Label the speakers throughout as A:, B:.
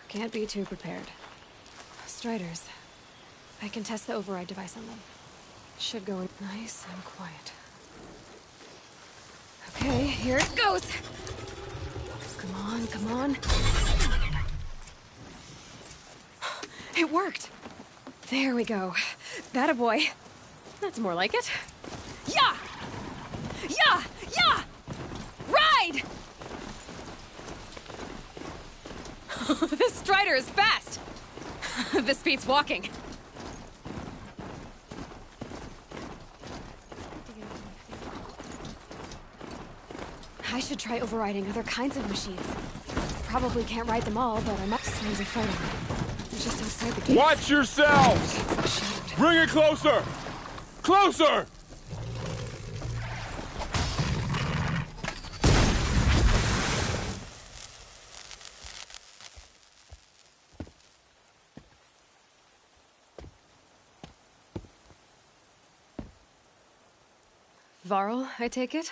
A: Can't be too prepared. Striders. I can test the override device on them. Should go in nice and quiet. Okay, here it goes! Come on, come on. It worked! There we go. That a boy. That's more like it. Yeah! Yeah! Yeah! Ride! This Strider is fast! This beats walking. I should try overriding other kinds of machines. Probably can't ride them all, but I might. Sounds of fighting. They're just outside the gate.
B: Watch yourselves! Bring it closer! Closer!
A: Varl, I take it?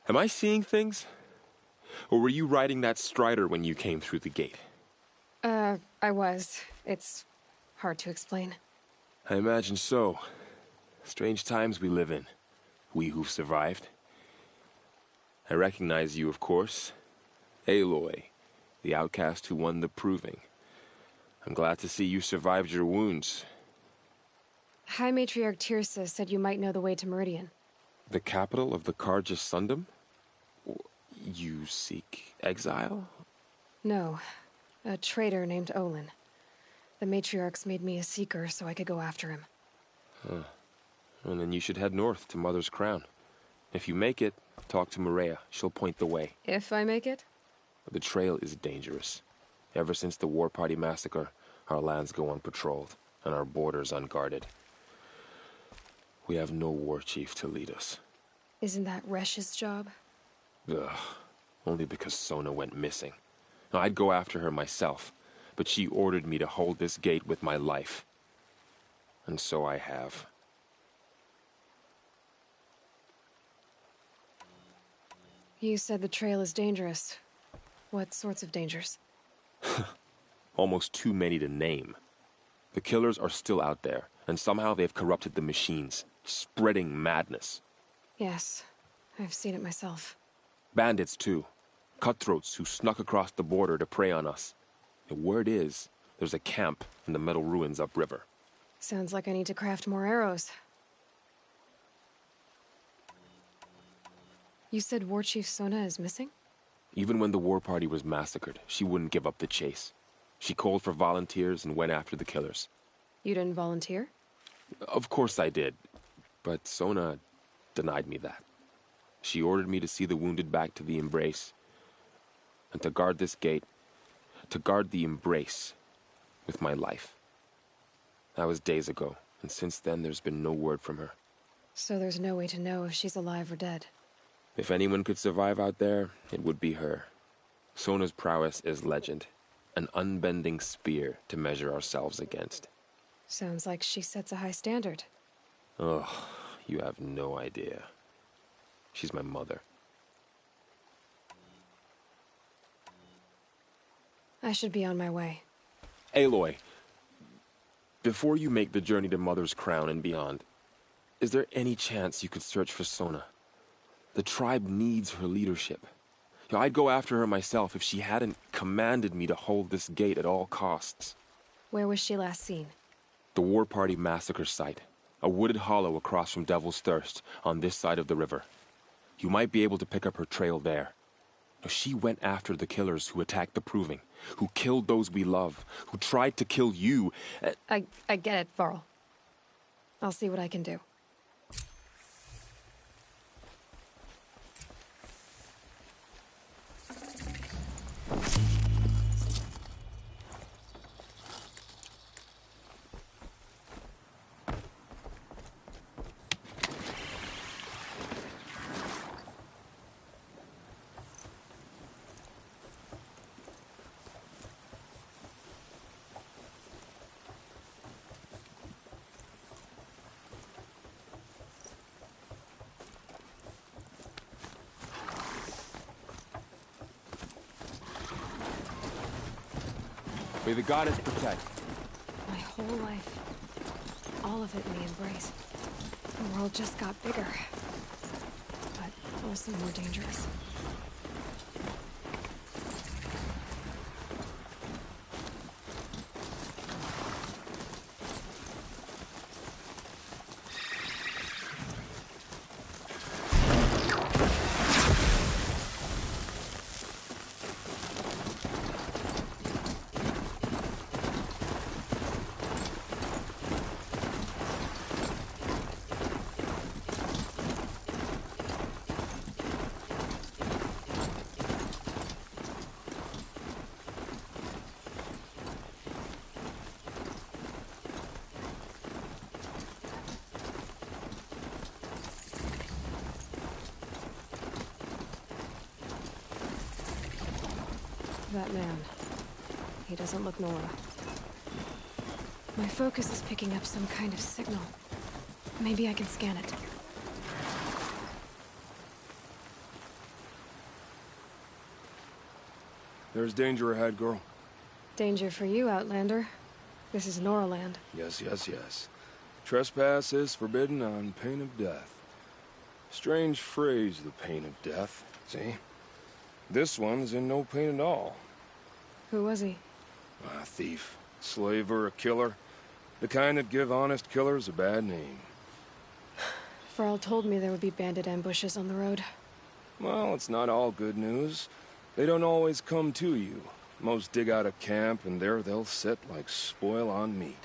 B: Am I seeing things? Or were you riding that Strider when you came through the gate?
A: I was. It's hard to explain.
B: I imagine so. Strange times we live in. We who've survived. I recognize you, of course. Aloy, the outcast who won the Proving. I'm glad to see you survived your wounds.
A: High Matriarch Tirsa said you might know the way to Meridian.
B: The capital of the Carja Sundom? You seek exile?
A: No. A traitor named Olin. The Matriarchs made me a seeker so I could go after him.
B: Huh. And then you should head north to Mother's Crown. If you make it, talk to Maria. She'll point the way.
A: If I make it?
B: The trail is dangerous. Ever since the War Party massacre, our lands go unpatrolled, and our borders unguarded. We have no war chief to lead us.
A: Isn't that Resh's job?
B: Ugh. Only because Sona went missing. Now, I'd go after her myself, but she ordered me to hold this gate with my life. And so I have.
A: You said the trail is dangerous. What sorts of dangers?
B: Almost too many to name. The killers are still out there, and somehow they've corrupted the machines, spreading madness.
A: Yes, I've seen it myself.
B: Bandits, too. Cutthroats who snuck across the border to prey on us. The word is, there's a camp in the metal ruins upriver.
A: Sounds like I need to craft more arrows. You said War Chief Sona is missing?
B: Even when the war party was massacred, she wouldn't give up the chase. She called for volunteers and went after the killers.
A: You didn't volunteer?
B: Of course I did, but Sona denied me that. She ordered me to see the wounded back to the Embrace, and to guard this gate, to guard the Embrace with my life. That was days ago, and since then there's been no word from her.
A: So there's no way to know if she's alive or dead.
B: If anyone could survive out there, it would be her. Sona's prowess is legend, an unbending spear to measure ourselves against.
A: Sounds like she sets a high standard.
B: Oh, you have no idea. She's my mother.
A: I should be on my way.
B: Aloy, before you make the journey to Mother's Crown and beyond, is there any chance you could search for Sona? The tribe needs her leadership. I'd go after her myself if she hadn't commanded me to hold this gate at all costs.
A: Where was she last seen?
B: The War Party massacre site. A wooded hollow across from Devil's Thirst, on this side of the river. You might be able to pick up her trail there. She went after the killers who attacked the Proving, who killed those we love, who tried to kill you.
A: I get it, Varl. I'll see what I can do.
B: May the goddess protect.
A: My whole life. All of it in the Embrace. The world just got bigger. But also more dangerous. That man. He doesn't look Nora. My focus is picking up some kind of signal. Maybe I can scan it.
C: There's danger ahead, girl.
A: Danger for you, Outlander. This is Noraland.
C: Yes, yes, yes. Trespass is forbidden on pain of death. Strange phrase, the pain of death. See? This one's in no pain at all.
A: Who was he?
C: A thief, slaver, a killer. The kind that give honest killers a bad name.
A: Varl told me there would be bandit ambushes on the road.
C: Well, it's not all good news. They don't always come to you. Most dig out a camp, and there they'll sit like spoil on meat.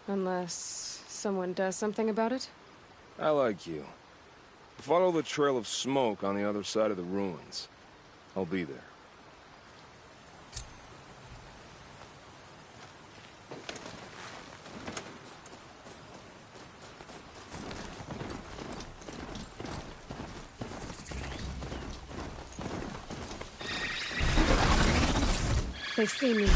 A: Unless someone does something about it?
C: I like you. Follow the trail of smoke on the other side of the ruins. I'll be there.
A: They've seen me.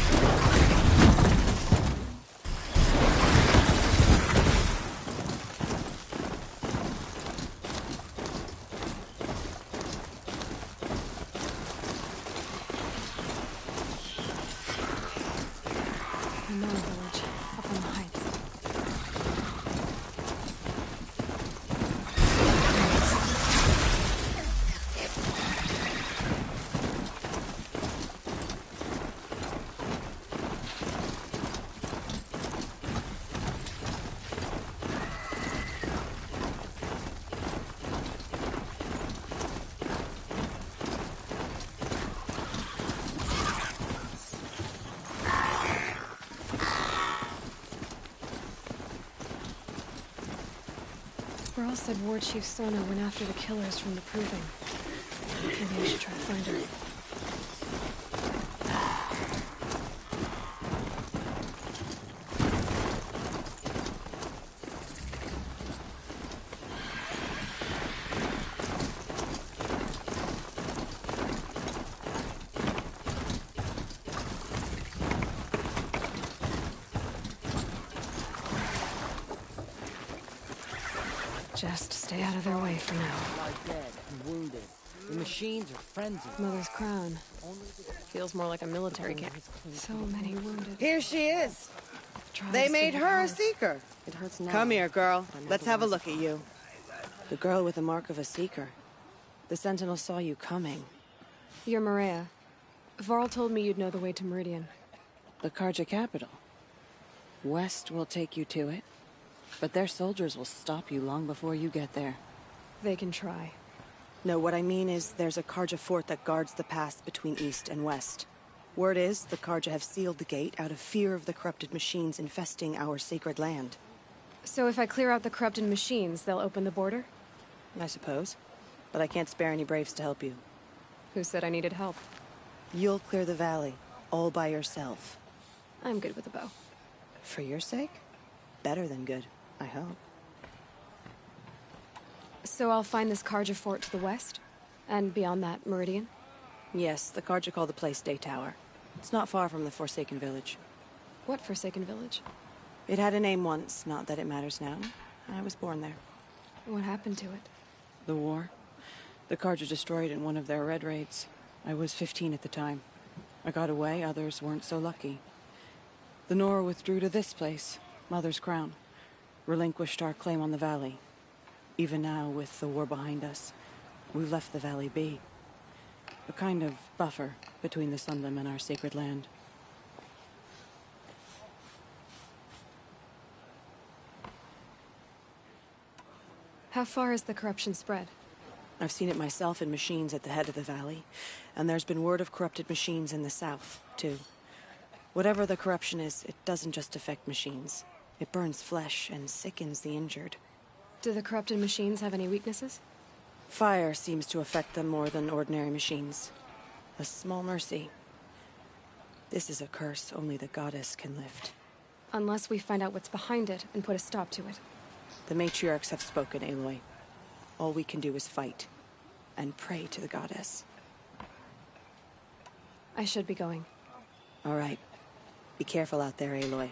A: Another village, up on the heights. Varl said Ward Chief Sona went after the killers from the Proving. Maybe I should try to find her. Just stay out of their way for now.
D: Are dead and wounded. The machines are frenzied.
A: Mother's Crown. Feels more like a military camp. So many wounded.
E: Here she is.
A: Trials
E: They made
A: give
E: her
A: power.
E: a seeker.
D: It hurts now.
E: Come here, girl.
D: but I know
E: Let's
D: the
E: have a
D: ones
E: look at
D: that
E: you. The girl with the mark of a seeker. The Sentinel saw you coming.
A: You're Maria. Varl told me you'd know the way to Meridian.
E: The Carja capital. West will take you to it, but their soldiers will stop you long before you get there.
A: They can try.
E: No, what I mean is there's a Carja fort that guards the pass between East and West. Word is the Carja have sealed the gate out of fear of the corrupted machines infesting our sacred land.
A: So if I clear out the corrupted machines, they'll open the border?
E: I suppose. But I can't spare any braves to help you.
A: Who said I needed help?
E: You'll clear the valley, all by yourself.
A: I'm good with a bow.
E: For your sake? Better than good, I hope.
A: So I'll find this Carja fort to the west? And beyond that, Meridian?
E: Yes, the Carja call the place Day Tower. It's not far from the Forsaken Village.
A: What Forsaken Village?
E: It had a name once, not that it matters now. I was born there.
A: What happened to it?
E: The war. The Carja destroyed in one of their red raids. I was 15 at the time. I got away, others weren't so lucky. The Nora withdrew to this place, Mother's Crown. Relinquished our claim on the valley. Even now, with the war behind us, we've left the valley be. A kind of buffer between the Sunlim and our sacred land.
A: How far has the corruption spread?
E: I've seen it myself in machines at the head of the valley, and there's been word of corrupted machines in the south, too. Whatever the corruption is, it doesn't just affect machines. It burns flesh and sickens the injured.
A: Do the corrupted machines have any weaknesses?
E: Fire seems to affect them more than ordinary machines. A small mercy. This is a curse only the goddess can lift.
A: Unless we find out what's behind it and put a stop to it.
E: The matriarchs have spoken, Aloy. All we can do is fight. And pray to the goddess.
A: I should be going.
E: All right. Be careful out there, Aloy.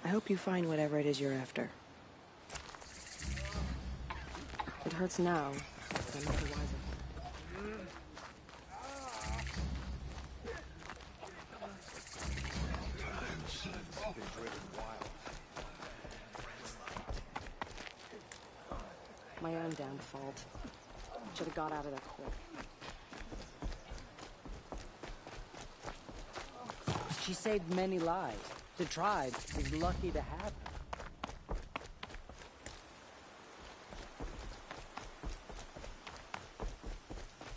E: I hope you find whatever it is you're after. It hurts now, but I'm not the wiser. My own downfall. Should have got out of there quick.
D: She saved many lives. The tribe is lucky to have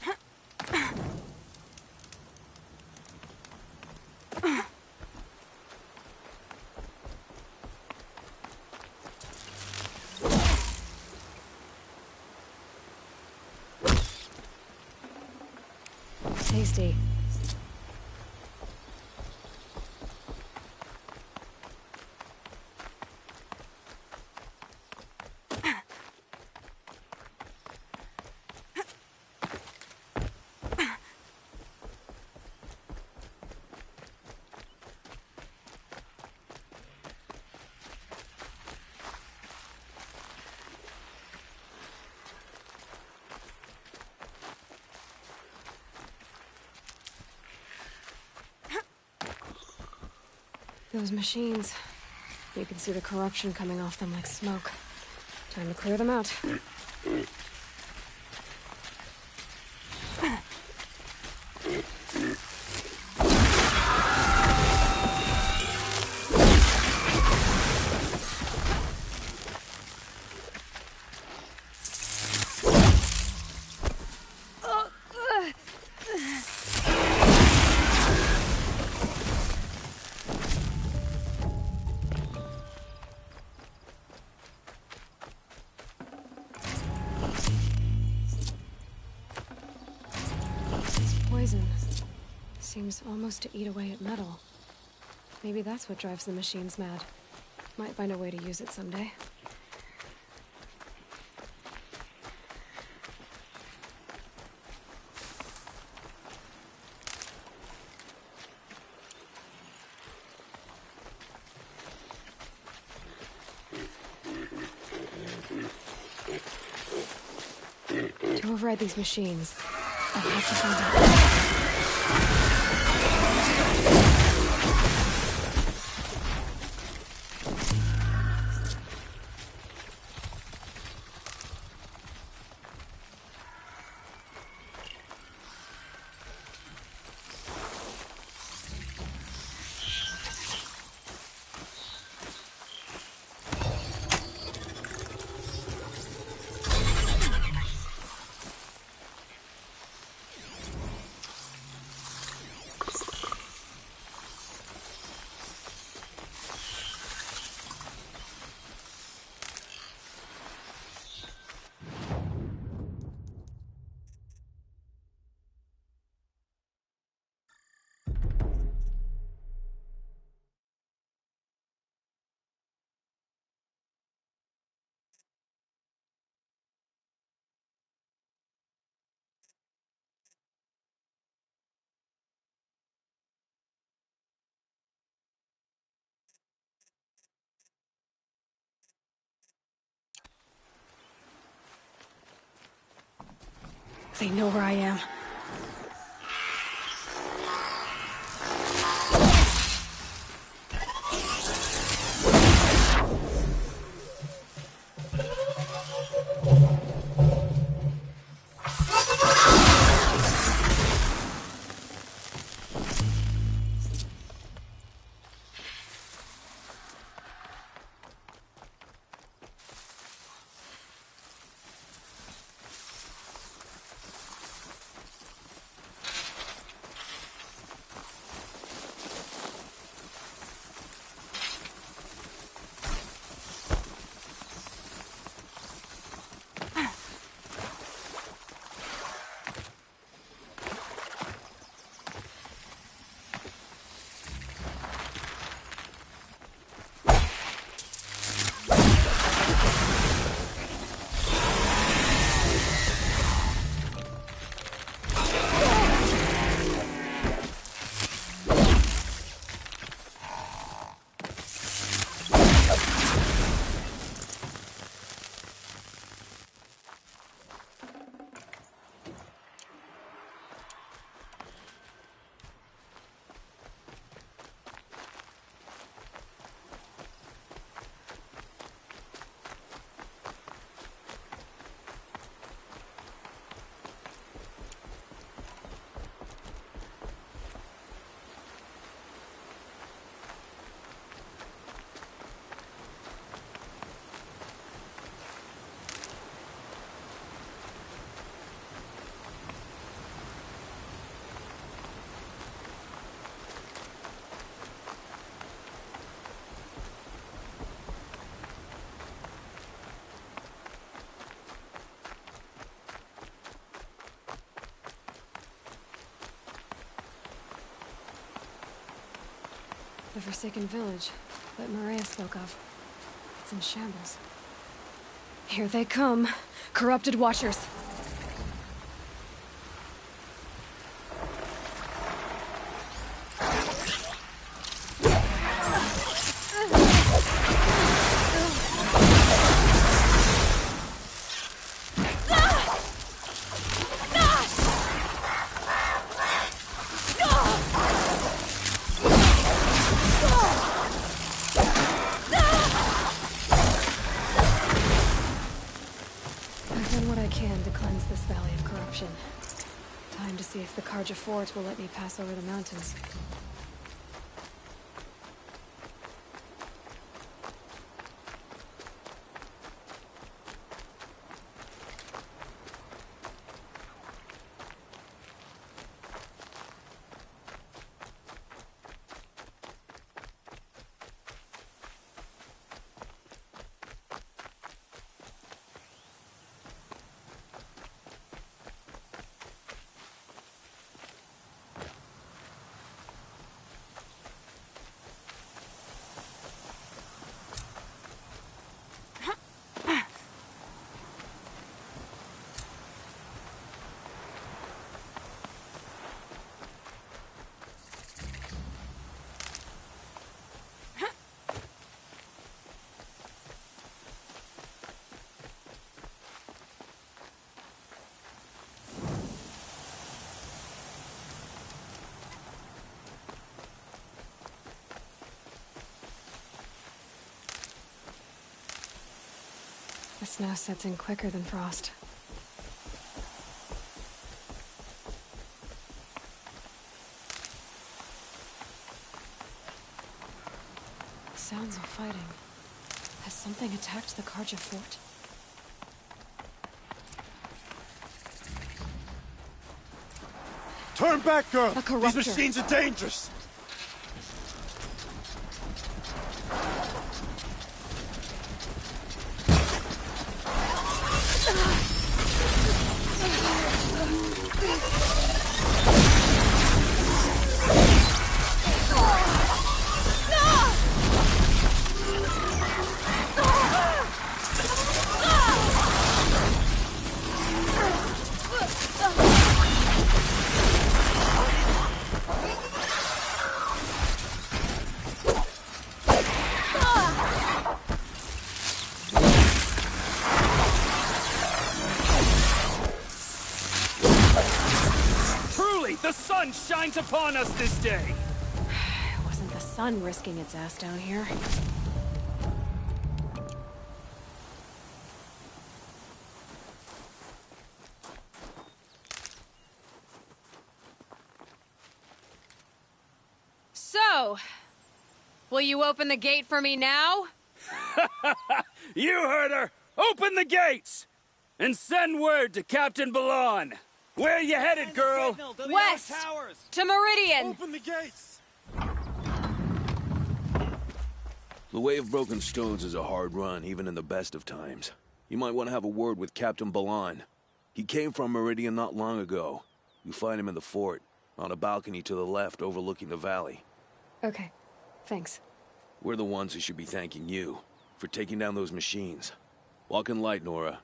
D: her.
A: Tasty. Those machines. You can see the corruption coming off them like smoke. Time to clear them out. Poison. Seems almost to eat away at metal. Maybe that's what drives the machines mad. Might find a way to use it someday. To override these machines, I'll have to find out. They know where I am. The forsaken village that Maria spoke of. It's in shambles. Here they come. Corrupted Watchers. I've done what I can to cleanse this valley of corruption. Time to see if the Carja Fort will let me pass over the mountains. The snow sets in quicker than frost. Sounds of fighting. Has something attacked the Carja Fort?
F: Turn back, girl!
A: A corruptor.
F: These machines are dangerous!
G: The sun shines upon us this day!
A: It wasn't the sun risking its ass down here. So, will you open the gate for me now?
G: You heard her! Open the gates! And send word to Captain Balan! Where you headed, girl?
A: West! To Meridian!
F: Open the gates!
H: The Way of Broken Stones is a hard run, even in the best of times. You might want to have a word with Captain Balan. He came from Meridian not long ago. You find him in the fort, on a balcony to the left overlooking the valley.
A: Okay, thanks.
H: We're the ones who should be thanking you for taking down those machines. Walk in light, Nora.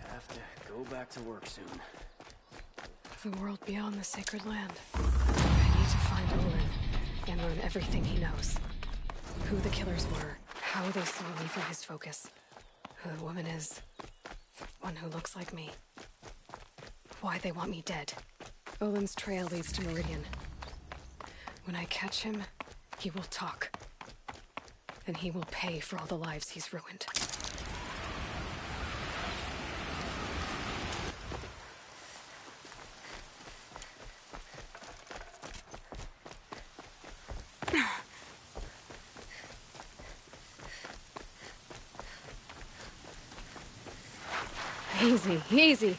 I: Have to go back to work soon.
A: The world beyond the sacred land. I need to find Olin and learn everything he knows. Who the killers were, how they saw me through his focus, who the woman is, one who looks like me, why they want me dead. Olin's trail leads to Meridian. When I catch him, he will talk. Then he will pay for all the lives he's ruined. Easy, easy.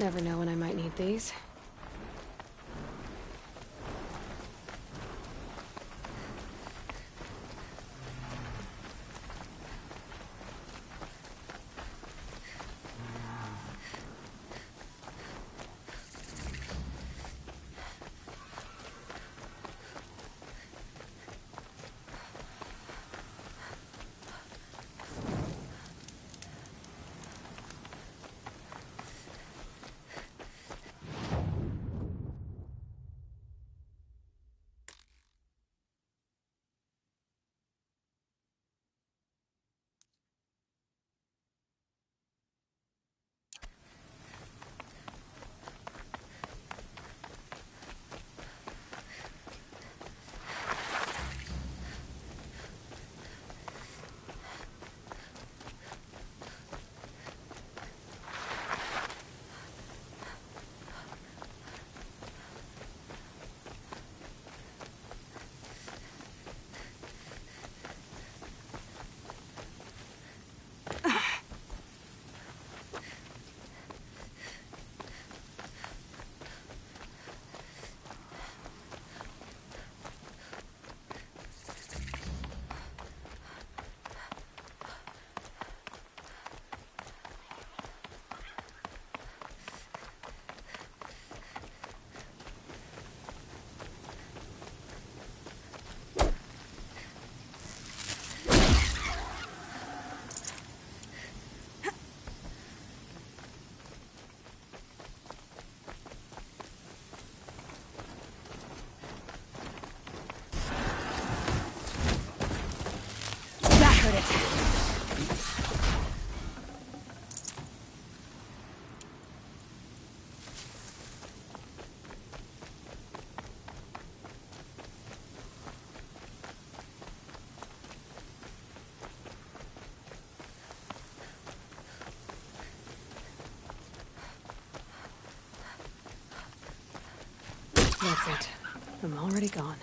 A: Never know when I might need these. That's it. I'm already gone.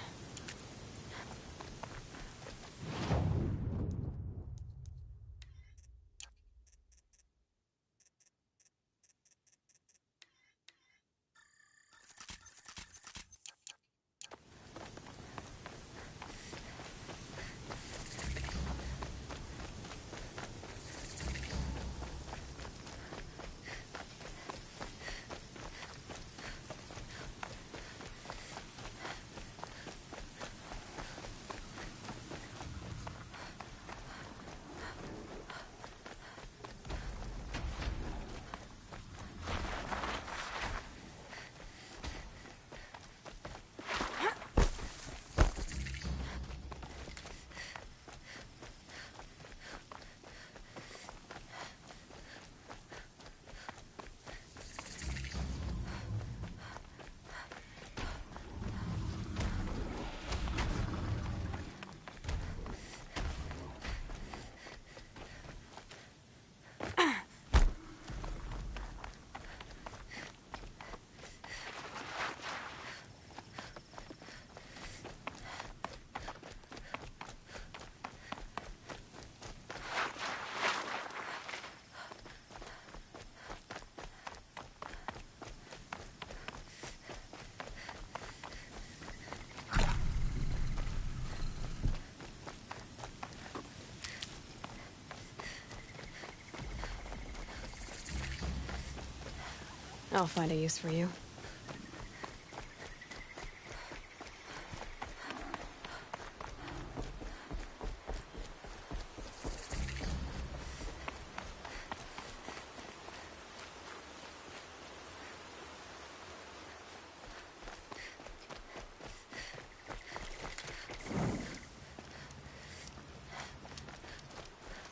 A: I'll find a use for you.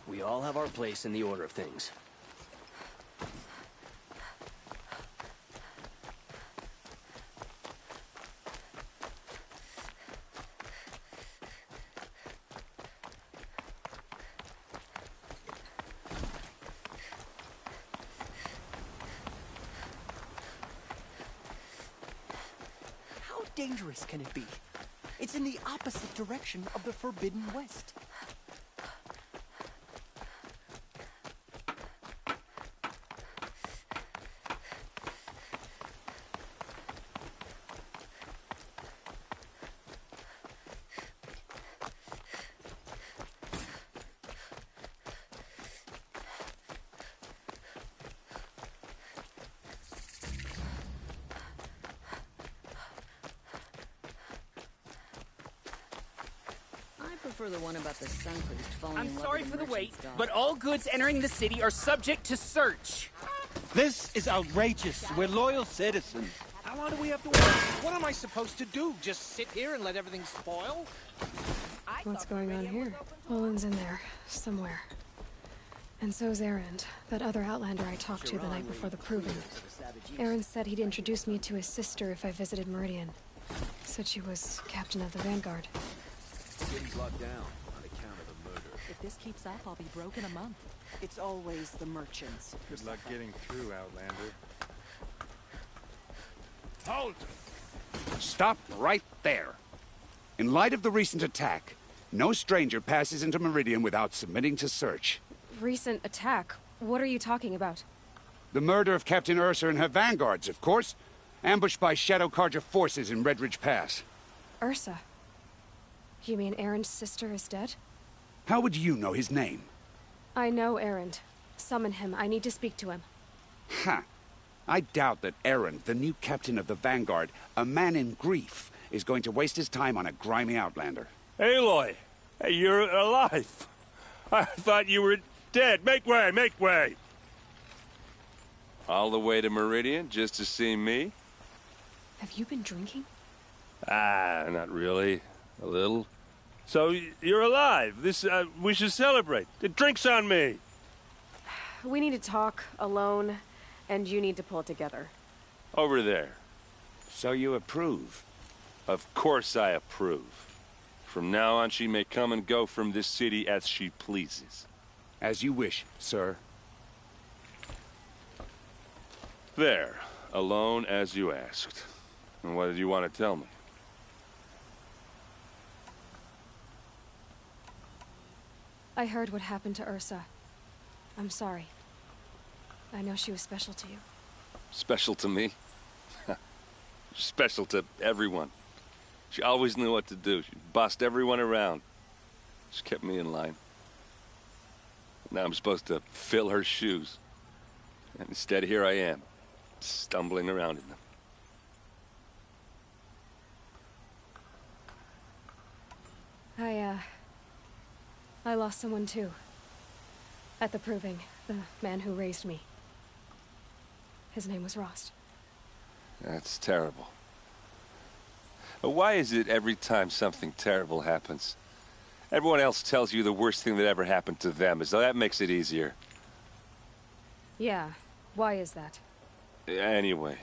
I: We all have our place in the order of things.
F: How dangerous can it be? It's in the opposite direction of the Forbidden West.
J: for the one about the Sun Priest falling
G: I'm
J: in love
G: sorry
J: with
G: for the wait,
J: merchant's daughter.
G: but all goods entering the city are subject to search.
K: This is outrageous. We're loyal citizens.
L: How long do we have to wait? What am I supposed to do? Just sit here and let everything spoil?
A: What's going on here? Olin's in there, somewhere. And so's Erend, that other Outlander I talked to the night before the proving. Erend said he'd introduce me to his sister if I visited Meridian. Said she was captain of the Vanguard.
H: City's locked down on account of the murder.
D: If this keeps up, I'll be broke in a month. It's always the merchants.
M: Good luck getting through, Outlander.
N: Halt! Stop right there. In light of the recent attack, no stranger passes into Meridian without submitting to search.
A: Recent attack? What are you talking about?
N: The murder of Captain Ursa and her vanguards, of course. Ambushed by Shadow Carja forces in Redridge Pass.
A: Ursa? You mean Erend's sister is dead?
N: How would you know his name?
A: I know Erend. Summon him. I need to speak to him.
N: Ha! I doubt that Erend, the new captain of the Vanguard, a man in grief, is going to waste his time on a grimy Outlander.
C: Aloy! Hey, you're alive! I thought you were dead. Make way, make way!
O: All the way to Meridian just to see me?
A: Have you been drinking?
C: Ah, not really. A little. So, you're alive. We should celebrate. The drink's on me.
A: We need to talk, alone, and you need to pull it together.
O: Over there.
N: So you approve?
O: Of course I approve. From now on, she may come and go from this city as she pleases.
N: As you wish, sir.
O: There. Alone as you asked. And what did you want to tell me?
A: I heard what happened to Ursa. I'm sorry. I know she was special to you.
O: Special to me? Special to everyone. She always knew what to do. She bossed everyone around. She kept me in line. Now I'm supposed to fill her shoes. And instead, here I am, stumbling around in them.
A: I lost someone too. At the proving, the man who raised me. His name was Rost.
O: That's terrible. But why is it every time something terrible happens, everyone else tells you the worst thing that ever happened to them, as though that makes it easier?
A: Yeah, why is that?
O: Anyway,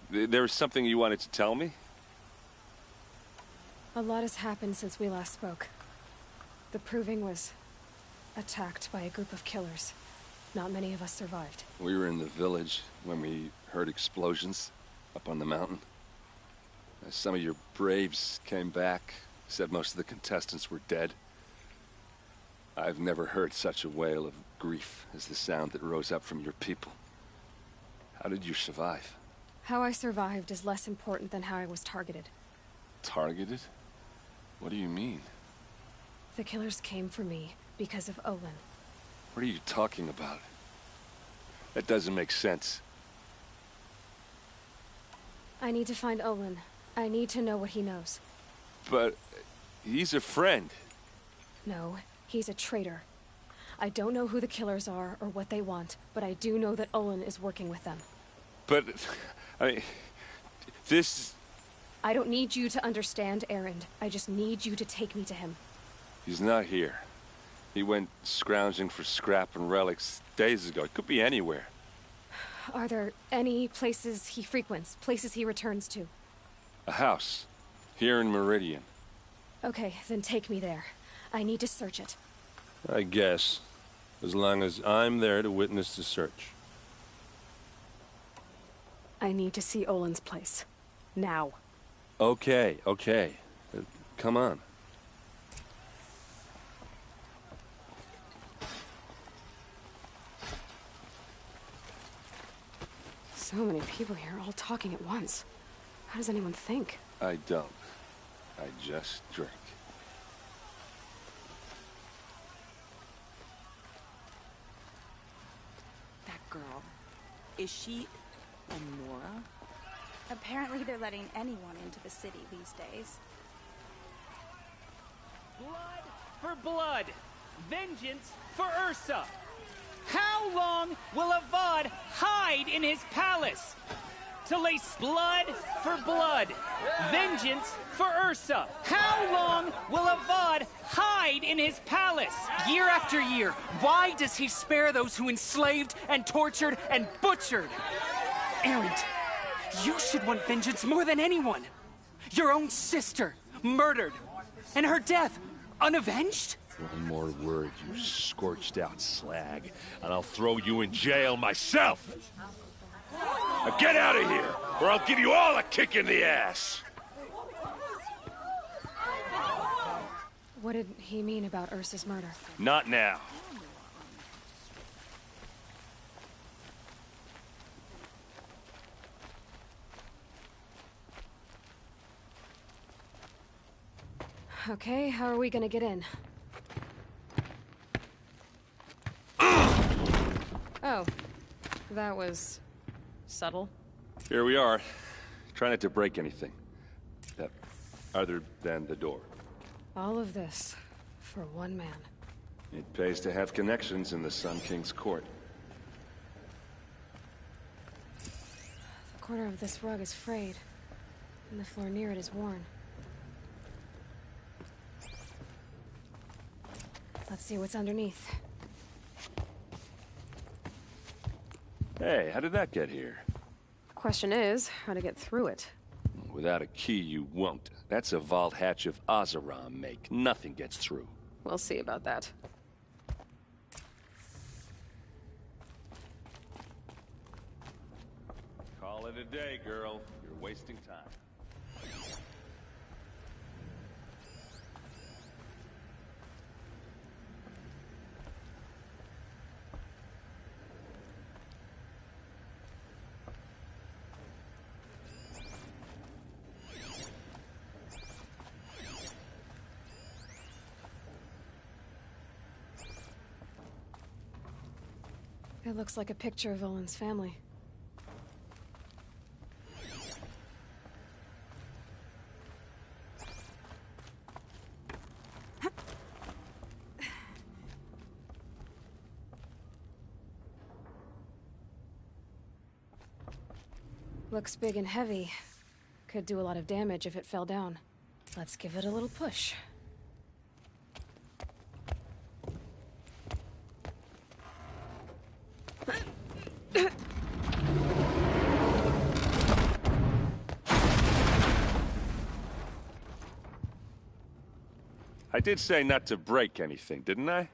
O: there was something you wanted to tell me?
A: A lot has happened since we last spoke. The proving was attacked by a group of killers. Not many of us survived.
O: We were in the village when we heard explosions up on the mountain. Some of your braves came back, said most of the contestants were dead. I've never heard such a wail of grief as the sound that rose up from your people. How did you survive?
A: How I survived is less important than how I was targeted.
O: Targeted? What do you mean?
A: The killers came for me because of Olin.
O: What are you talking about? That doesn't make sense.
A: I need to find Olin. I need to know what he knows.
O: But he's a friend.
A: No, he's a traitor. I don't know who the killers are or what they want, but I do know that Olin is working with them.
O: But, I mean, this...
A: I don't need you to understand, Erend. I just need you to take me to him.
O: He's not here. He went scrounging for scrap and relics days ago. It could be anywhere.
A: Are there any places he frequents, places he returns to?
O: A house. Here in Meridian.
A: Okay, then take me there. I need to search it.
C: I guess. As long as I'm there to witness the search.
A: I need to see Olin's place. Now.
C: Okay. Come on.
A: So many people here, all talking at once. How does anyone think?
O: I don't. I just drink.
P: That girl. Is she Nora?
Q: Apparently they're letting anyone into the city these days.
F: Blood
R: for blood. Vengeance for Ursa. How long will Avad hide in his palace? To lay blood for blood. Vengeance for Ursa. How long will Avad hide in his palace?
L: Year after year, why does he spare those who enslaved and tortured and butchered? Erend, you should want vengeance more than anyone. Your own sister, murdered. And her death, unavenged?
O: One more word, you scorched-out slag, and I'll throw you in jail myself! Now get out of here, or I'll give you all a kick in the ass!
A: What did he mean about Ursa's murder?
O: Not now.
A: Okay, how are we gonna get in? Oh, that was subtle.
O: Here we are. Try not to break anything. Other than the door.
A: All of this for one man.
O: It pays to have connections in the Sun King's court.
A: The corner of this rug is frayed, and the floor near it is worn. Let's see what's underneath.
O: Hey, how did that get here?
A: Question is, how to get through it.
O: Without a key, you won't. That's a vault hatch of Oseram make. Nothing gets through.
A: We'll see about that.
O: Call it a day, girl. You're wasting time.
A: It looks like a picture of Olin's family. Looks big and heavy. Could do a lot of damage if it fell down. Let's give it a little push.
O: I did say not to break anything, didn't I?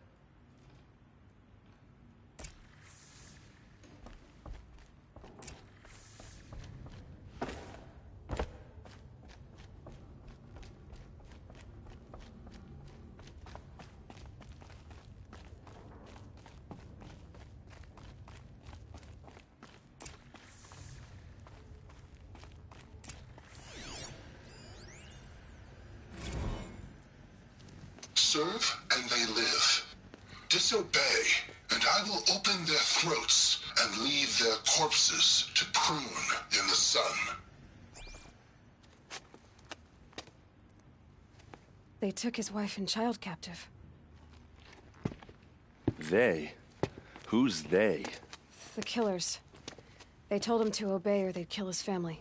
S: Serve, and they live. Disobey, and I will open their throats and leave their corpses to prune in the sun.
A: They took his wife and child captive.
O: They? Who's they?
A: The killers. They told him to obey or they'd kill his family.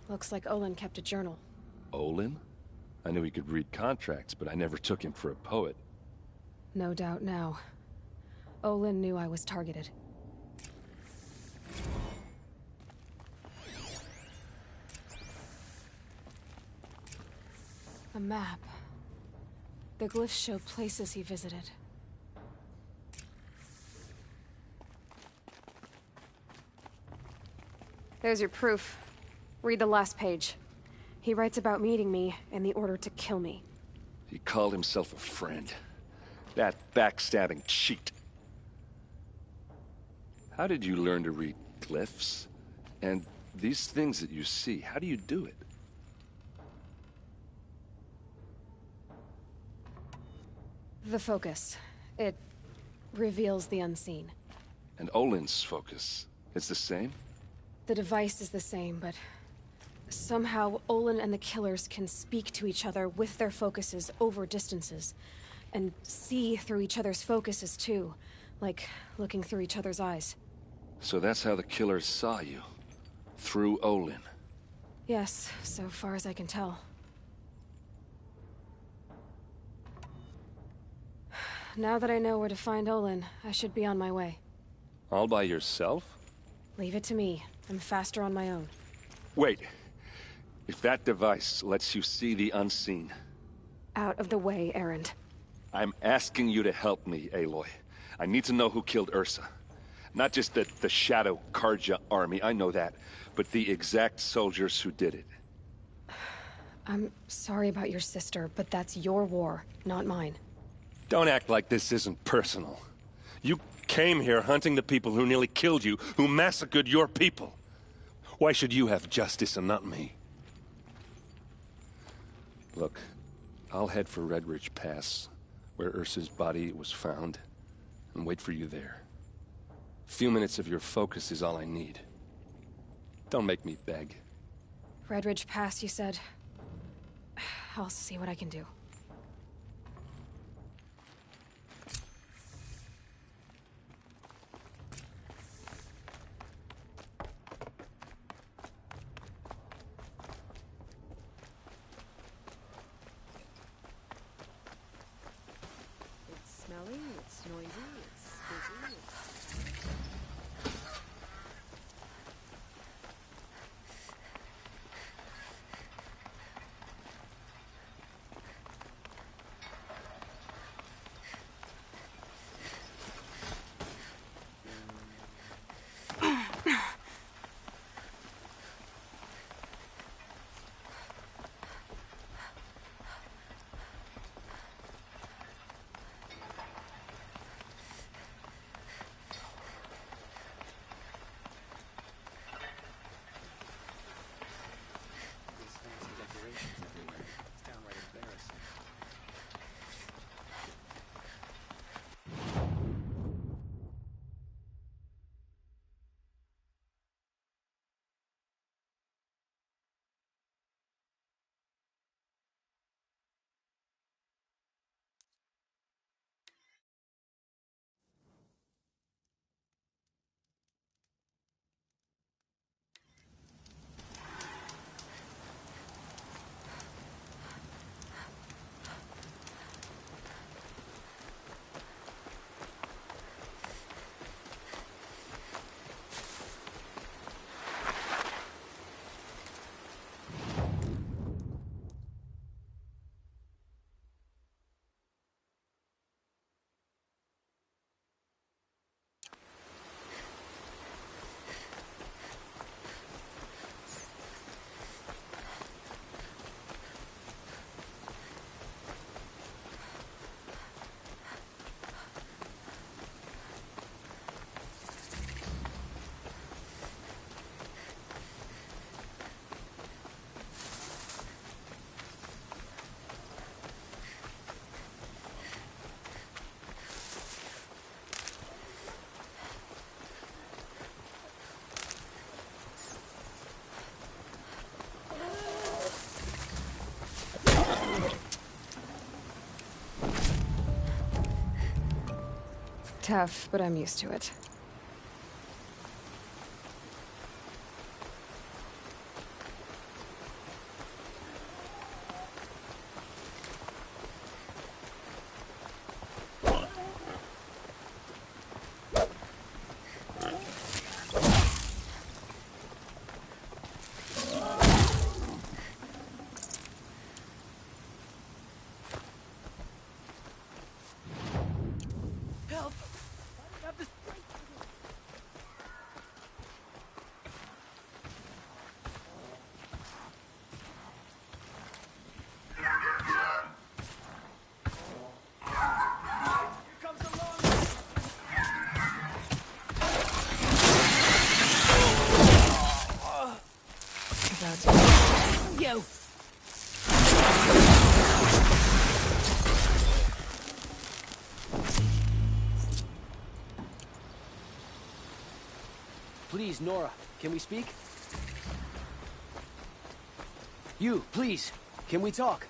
A: Looks like Olin kept a journal.
O: Olin? I knew he could read contracts, but I never took him for a poet.
A: No doubt now. Olin knew I was targeted. A map. The glyphs show places he visited. There's your proof. Read the last page. He writes about meeting me and the order to kill me.
O: He called himself a friend. That backstabbing cheat. How did you learn to read glyphs? And these things that you see, how do you do it?
A: The focus. It reveals the unseen.
O: And Olin's focus. It's the same?
A: The device is the same, but somehow Olin and the killers can speak to each other with their focuses over distances, and see through each other's focuses too, like looking through each other's eyes.
O: So that's how the killers saw you? Through Olin?
A: Yes, so far as I can tell. Now that I know where to find Olin, I should be on my way.
O: All by yourself?
A: Leave it to me. I'm faster on my own.
O: Wait. If that device lets you see the unseen...
A: Out of the way, Erend.
O: I'm asking you to help me, Aloy. I need to know who killed Ursa. Not just the Shadow Carja army, I know that, but the exact soldiers who did it.
A: I'm sorry about your sister, but that's your war, not mine.
O: Don't act like this isn't personal. You came here hunting the people who nearly killed you, who massacred your people. Why should you have justice and not me? Look, I'll head for Red Ridge Pass, where Ursa's body was found, and wait for you there. A few minutes of your focus is all I need. Don't make me beg.
A: Red Ridge Pass, you said? I'll see what I can do.
J: It's smelly, it's noisy, it's busy,
A: Tough, but I'm used to it.
J: Yo!
F: Please, Nora, can we speak? You, please, can we talk?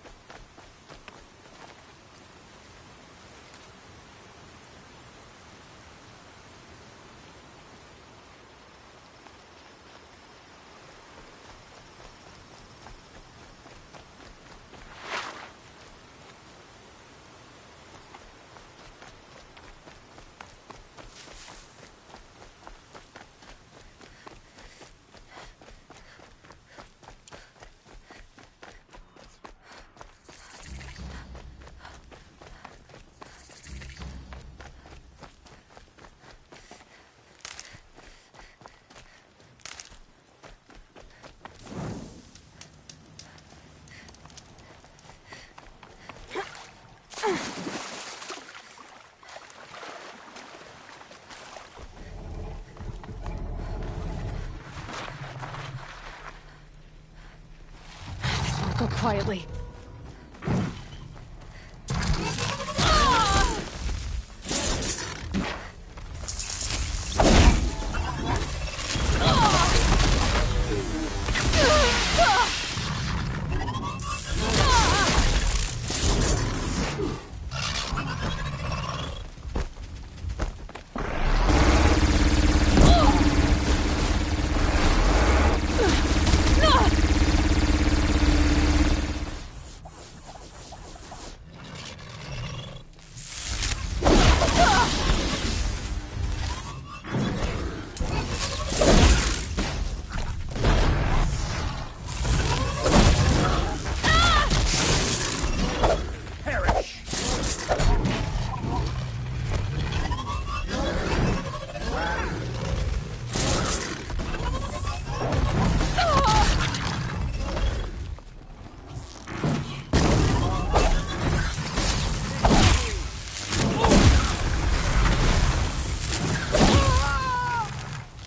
A: Go quietly.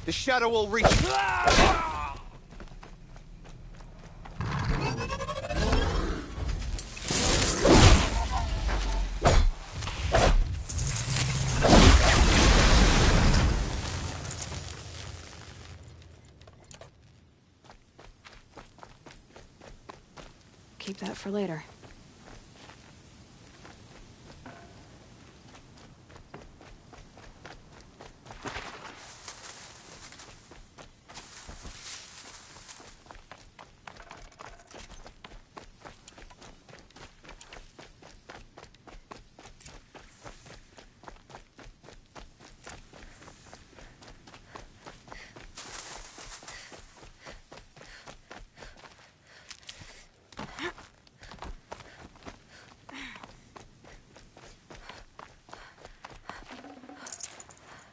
T: The shadow will reach.
A: Keep that for later.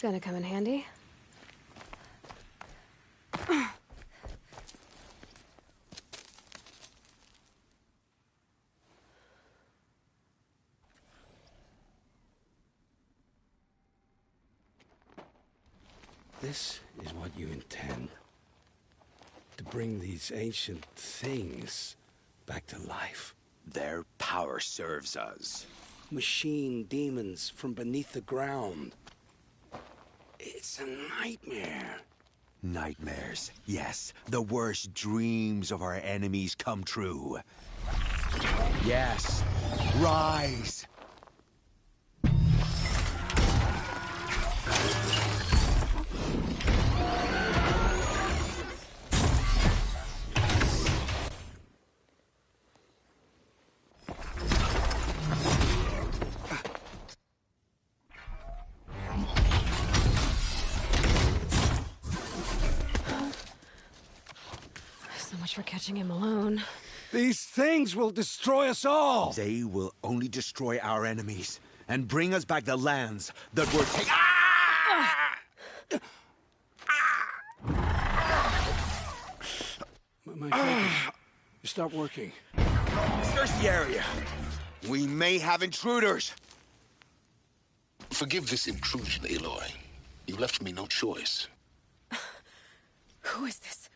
A: Gonna come in handy.
U: This is what you intend. To bring these ancient things back to life.
N: Their power serves us.
U: Machine demons from beneath the ground. It's a nightmare.
N: Nightmares, yes. The worst dreams of our enemies come true. Yes, rise!
A: So much for catching him alone.
U: These things will destroy us all!
N: They will only destroy our enemies and bring us back the lands that were taken.
U: My focus. Stop working.
N: Search the area. We may have intruders.
S: Forgive this intrusion, Aloy. You left me no choice.
A: Who is this?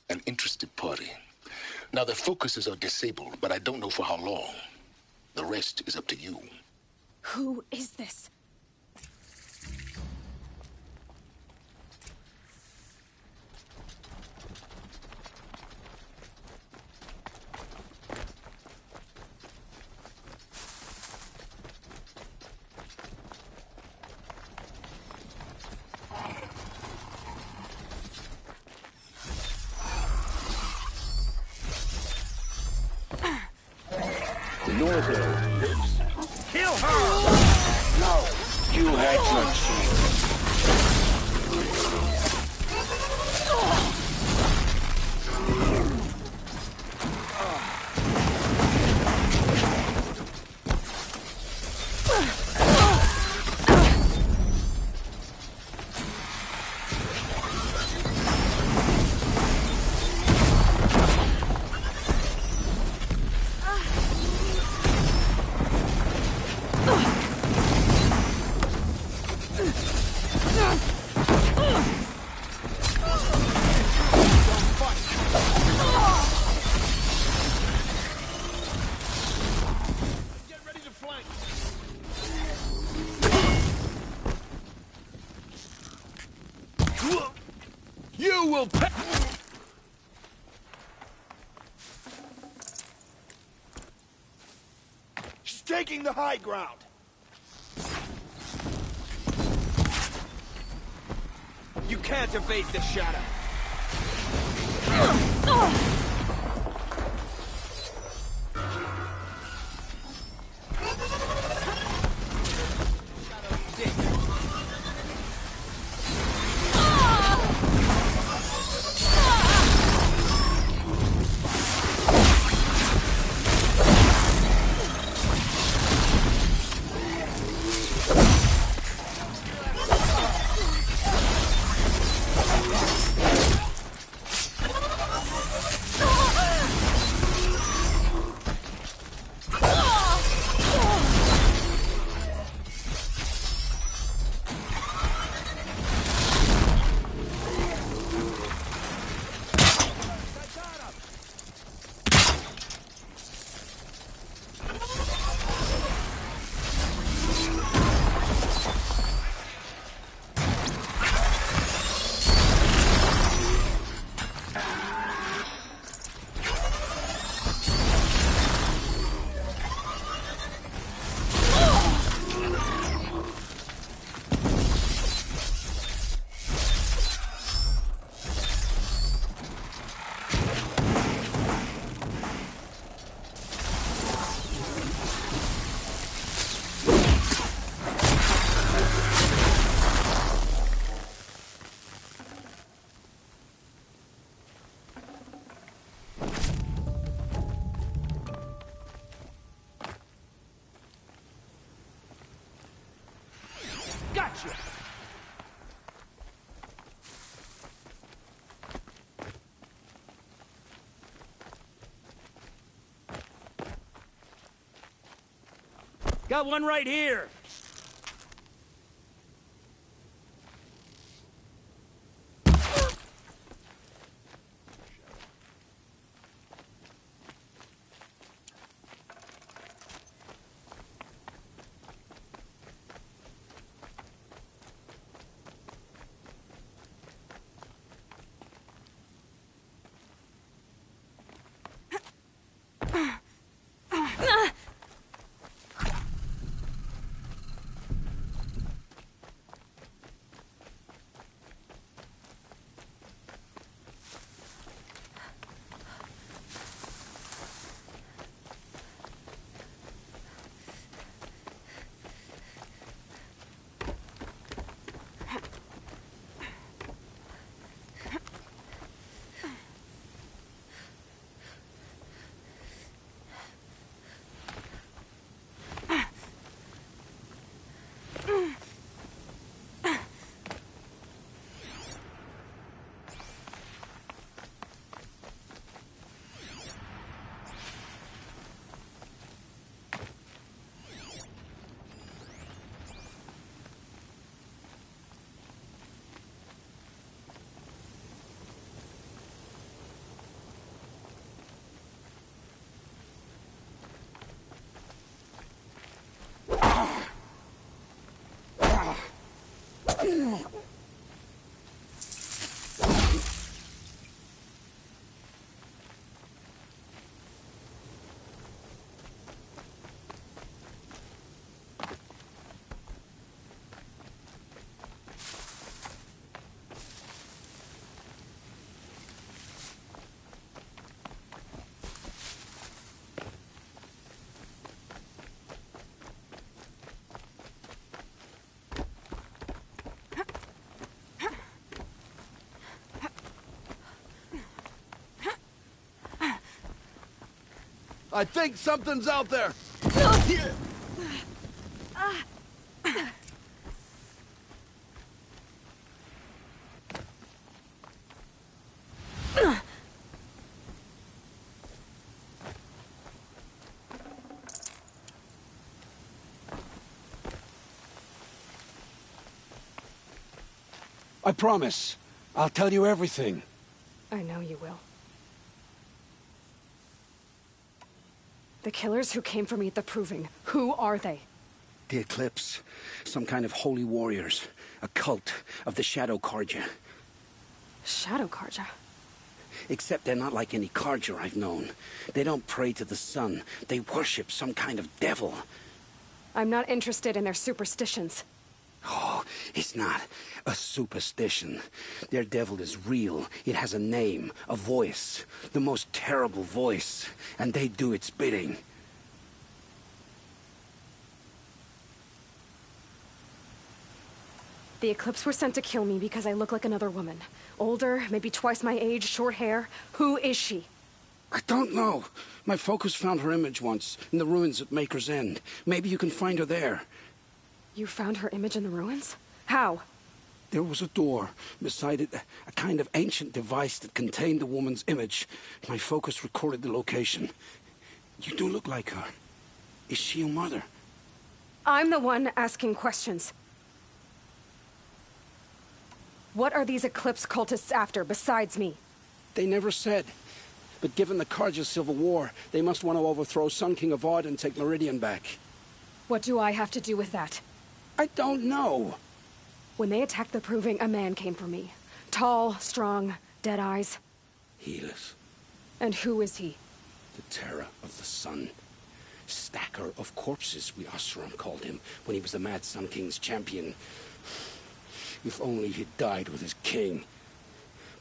S: An interested party. Now, their focuses are disabled, but I don't know for how long. The rest is up to you.
A: Who is this?
C: Norco lives.
R: Kill her!
C: No, you had your chance.
H: You will pay.
T: She's taking the high ground. You can't evade the shadow.
R: Gotcha! Got one right here!
U: I think something's out there! I promise. I'll tell you everything.
A: I know you will. The killers who came for me at the Proving, who are they?
U: The Eclipse. Some kind of holy warriors. A cult of the Shadow Carja.
A: Shadow Carja?
U: Except they're not like any Carja I've known. They don't pray to the sun. They worship some kind of devil.
A: I'm not interested in their superstitions.
U: Oh, it's not a superstition. Their devil is real. It has a name, a voice, the most terrible voice, and they do its bidding.
A: The Eclipse were sent to kill me because I look like another woman. Older, maybe twice my age, short hair. Who is she?
U: I don't know. My focus found her image once, in the ruins at Maker's End. Maybe you can find her there.
A: You found her image in the ruins? How?
U: There was a door. Beside it, a kind of ancient device that contained the woman's image. My focus recorded the location. You do look like her. Is she your mother?
A: I'm the one asking questions. What are these Eclipse cultists after, besides me?
U: They never said. But given the Carja civil war, they must want to overthrow Sun King Avad and take Meridian back.
A: What do I have to do with that?
U: I don't know.
A: When they attacked the Proving, a man came for me. Tall, strong, dead eyes.
U: Helis.
A: And who is he?
U: The terror of the sun. Stacker of corpses, we Oseram called him, when he was the Mad Sun King's champion. If only he'd died with his king.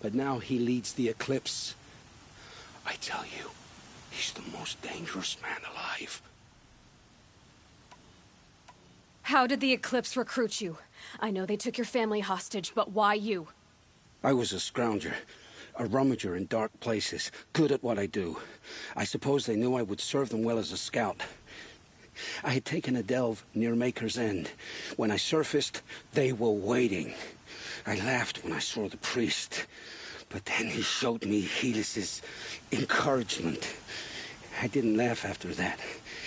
U: But now he leads the Eclipse. I tell you, he's the most dangerous man alive.
A: How did the Eclipse recruit you? I know they took your family hostage, but why you?
U: I was a scrounger, a rummager in dark places, good at what I do. I suppose they knew I would serve them well as a scout. I had taken a delve near Maker's End. When I surfaced, they were waiting. I laughed when I saw the priest, but then he showed me Helis's encouragement. I didn't laugh after that.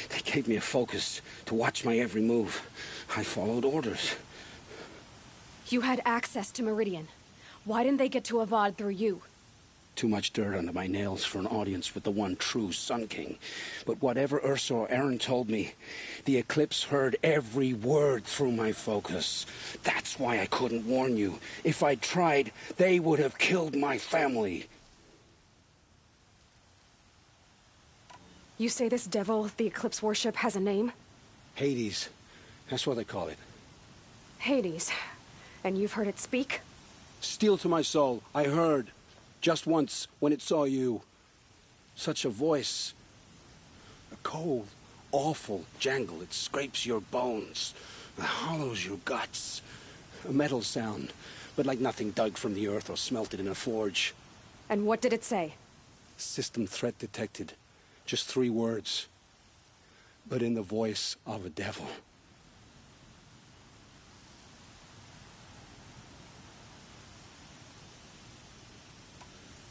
U: They gave me a focus to watch my every move. I followed orders.
A: You had access to Meridian. Why didn't they get to Avad through you?
U: Too much dirt under my nails for an audience with the one true Sun King. But whatever Ursa or Aaron told me, the Eclipse heard every word through my focus. That's why I couldn't warn you. If I'd tried, they would have killed my family.
A: You say this devil the Eclipse worship has a name?
U: Hades. That's what they call it.
A: Hades. And you've heard it speak?
U: Steel to my soul. I heard. Just once, when it saw you. Such a voice. A cold, awful jangle. It scrapes your bones. It hollows your guts. A metal sound, but like nothing dug from the earth or smelted in a forge.
A: And what did it say?
U: System threat detected. Just 3 words. But in the voice of a devil.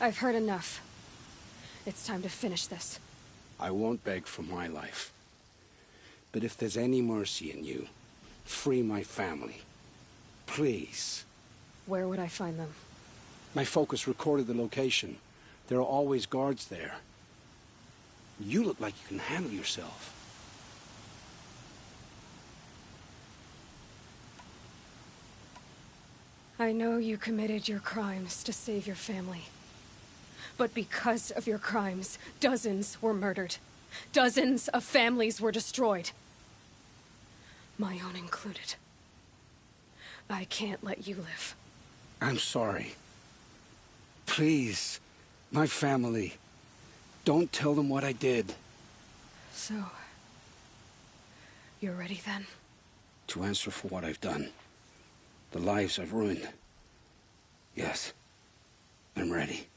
A: I've heard enough. It's time to finish this.
U: I won't beg for my life. But if there's any mercy in you, free my family. Please.
A: Where would I find them?
U: My focus recorded the location. There are always guards there. You look like you can handle yourself.
A: I know you committed your crimes to save your family. But because of your crimes, dozens were murdered. Dozens of families were destroyed. My own included. I can't let you live.
U: I'm sorry. Please, my family. Don't tell them what I did.
A: So, you're ready then?
U: To answer for what I've done. The lives I've ruined. Yes, I'm ready.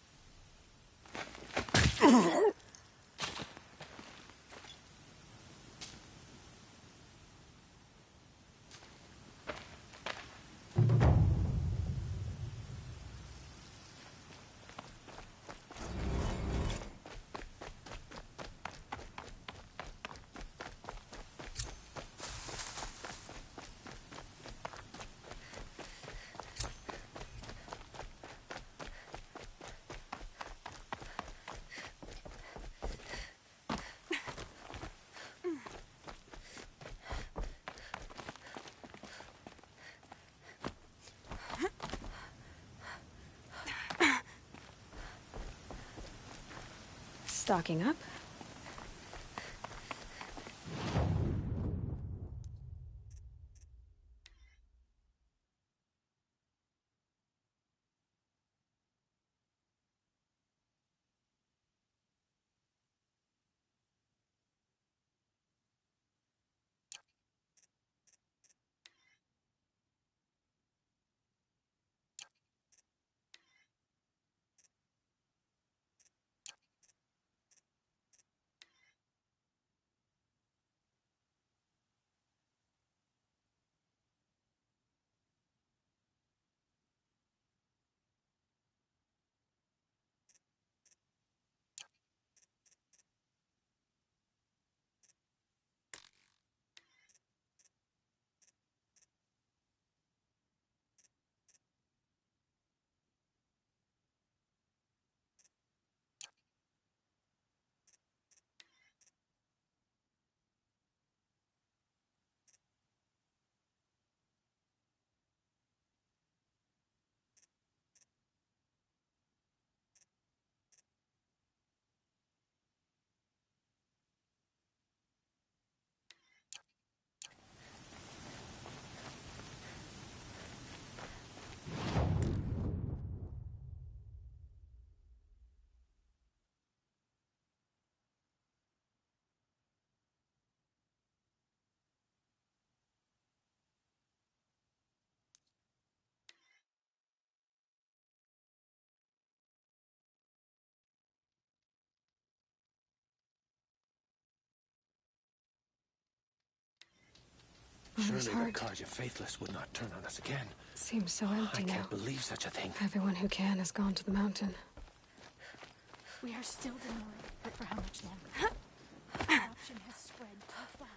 A: stocking up. Mother's
U: Surely the
A: heart
U: Carja Faithless would not turn on us again.
A: seems so empty
U: I
A: now.
U: can't believe such a thing.
A: Everyone who can has gone to the mountain.
Q: We are still Denora, but for how much longer? Corruption has spread too far.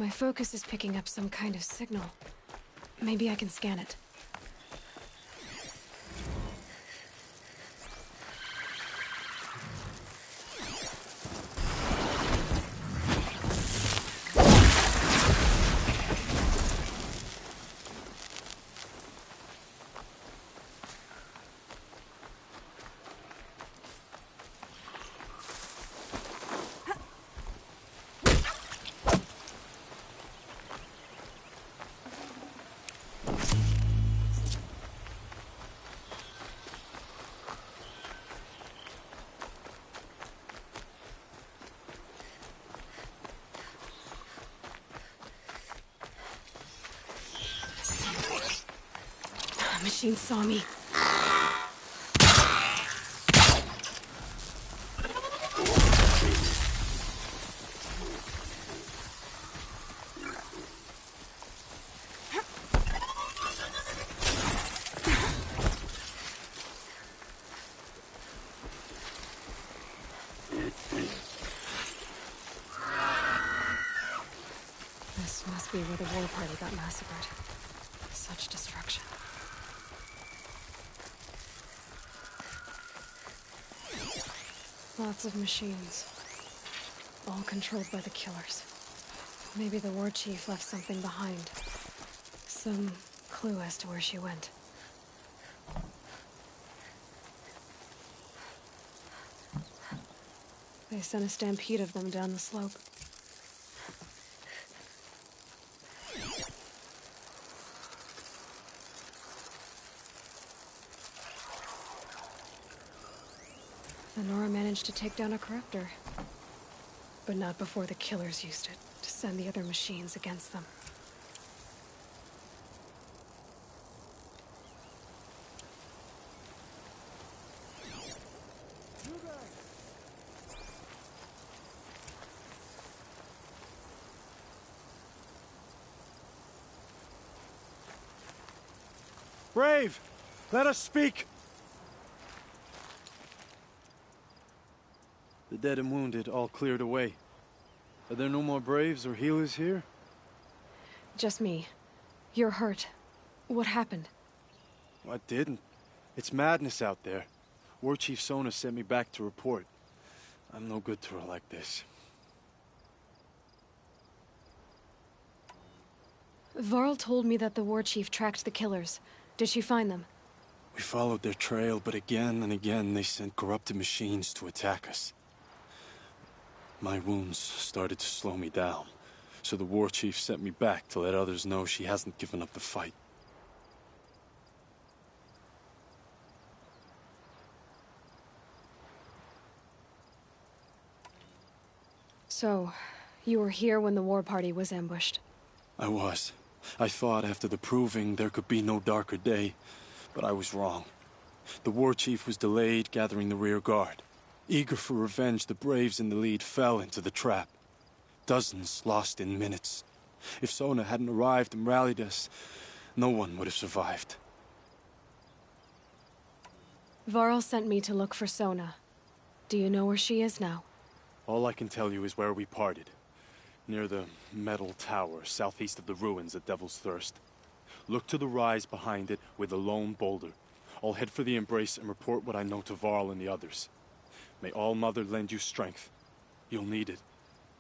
A: My focus is picking up some kind of signal. Maybe I can scan it. Machine saw me. This must be where the war party got massacred. Such destruction. Lots of machines. All controlled by the killers. Maybe the war chief left something behind. Some clue as to where she went. They sent a stampede of them down the slope. Nora managed to take down a corruptor. But not before the killers used it to send the other machines against them.
M: Brave! Let us speak! The dead and wounded all cleared away. Are there no more Braves or healers here?
A: Just me. You're hurt. What happened?
M: I didn't. It's madness out there. War Chief Sona sent me back to report. I'm no good to her like this.
A: Varl told me that the war chief tracked the killers. Did she find them?
M: We followed their trail, but again and again they sent corrupted machines to attack us. My wounds started to slow me down, so the war chief sent me back to let others know she hasn't given up the fight.
A: So, you were here when the war party was ambushed?
M: I was. I thought after the proving there could be no darker day, but I was wrong. The war chief was delayed gathering the rear guard. Eager for revenge, the Braves in the lead fell into the trap. Dozens lost in minutes. If Sona hadn't arrived and rallied us, no one would have survived.
A: Varl sent me to look for Sona. Do you know where she is now?
M: All I can tell you is where we parted. Near the metal tower, southeast of the ruins at Devil's Thirst. Look to the rise behind it with a lone boulder. I'll head for the embrace and report what I know to Varl and the others. May All Mother lend you strength. You'll need it,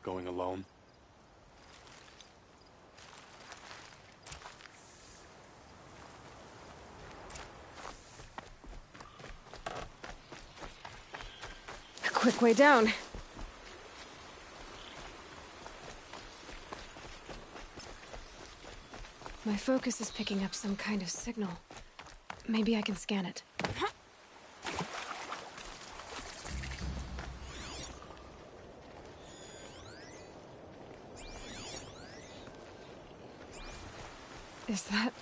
M: going alone.
A: A quick way down. My focus is picking up some kind of signal. Maybe I can scan it. Is that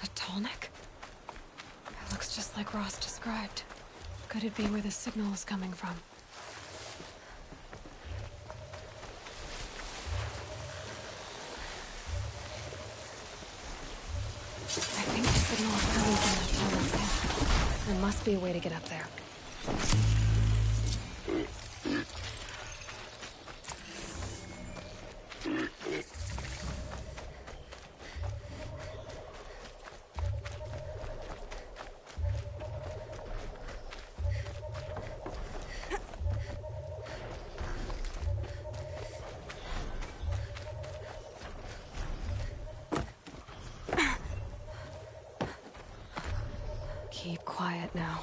A: a Tallneck? It looks just like Ross described. Could it be where the signal is coming from? I think the signal is coming from that Tallneck's head. There must be a way to get up there. Keep quiet now.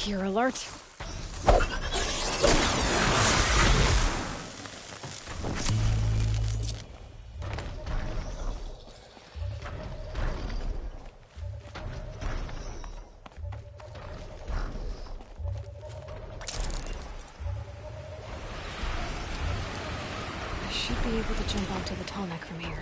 A: You're alert. I should be able to jump onto the tall neck from here.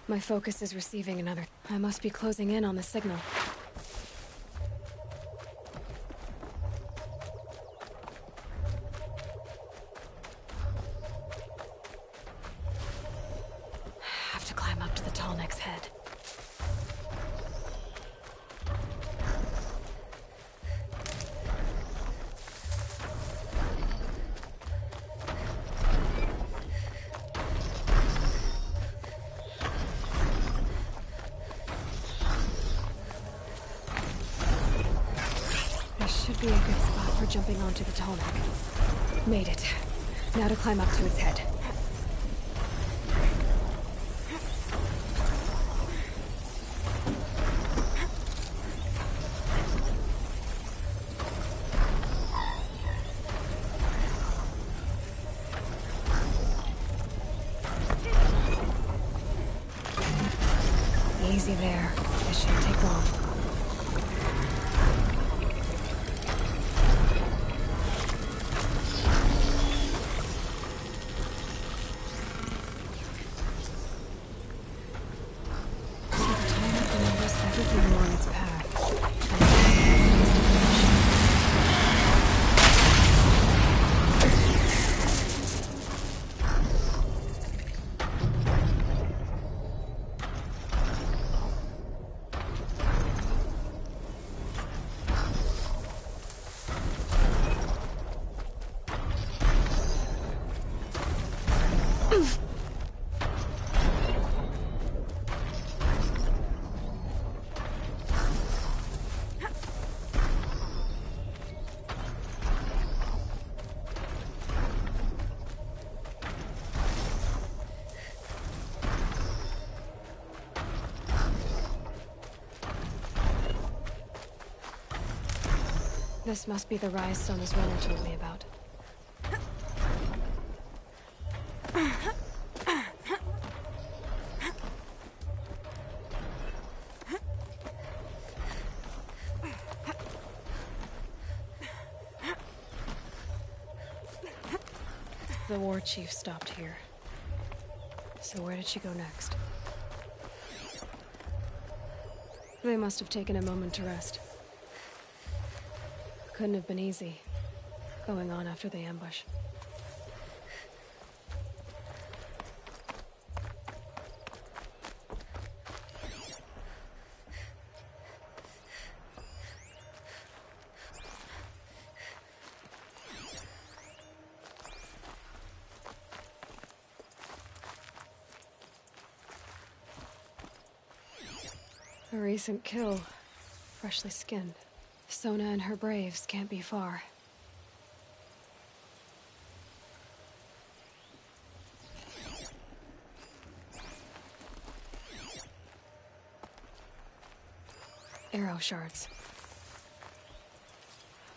A: My focus is receiving another. I must be closing in on the signal. Have to climb up to the tall neck's head. Should be a good spot for jumping onto the tall neck. Made it. Now to climb up to its head. Easy there. This shouldn't take long. This must be the rise Sona's runner told me about. The war chief stopped here. So where did she go next? They must have taken a moment to rest. Couldn't have been easy, going on after the ambush. A recent kill, freshly skinned. Sona and her braves can't be far. Arrow shards.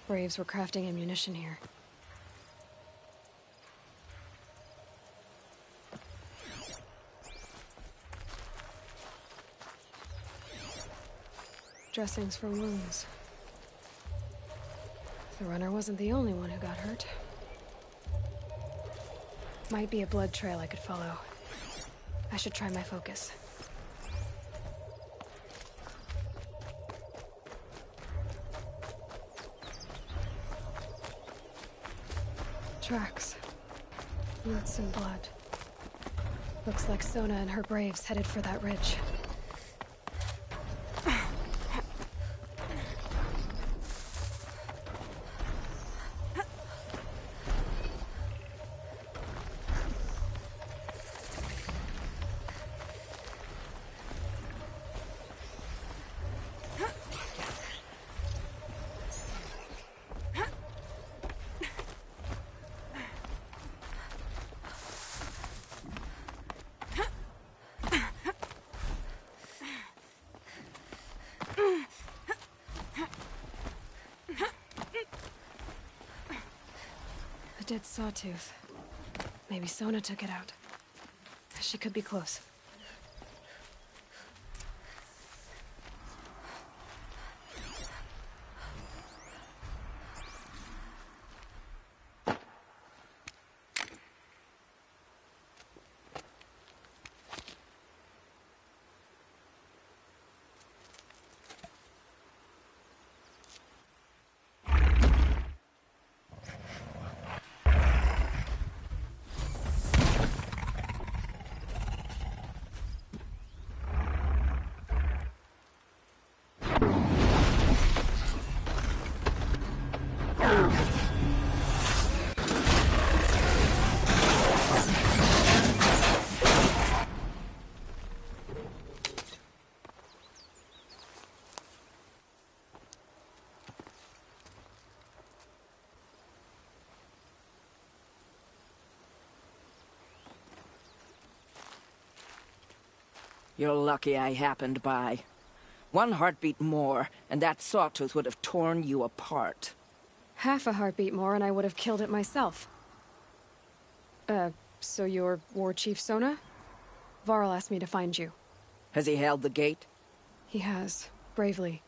A: Braves were crafting ammunition here. dressings for wounds. The runner wasn't the only one who got hurt. Might be a blood trail I could follow. I should try my focus. Tracks. Roots and blood. Looks like Sona and her braves headed for that ridge. Dead sawtooth. Maybe Sona took it out. She could be close.
B: You're lucky I happened by. One heartbeat more, and that sawtooth would have torn you apart.
A: Half a heartbeat more and I would have killed it myself. So you're War Chief Sona? Varl asked me to find you.
B: Has he held the gate?
A: He has, bravely.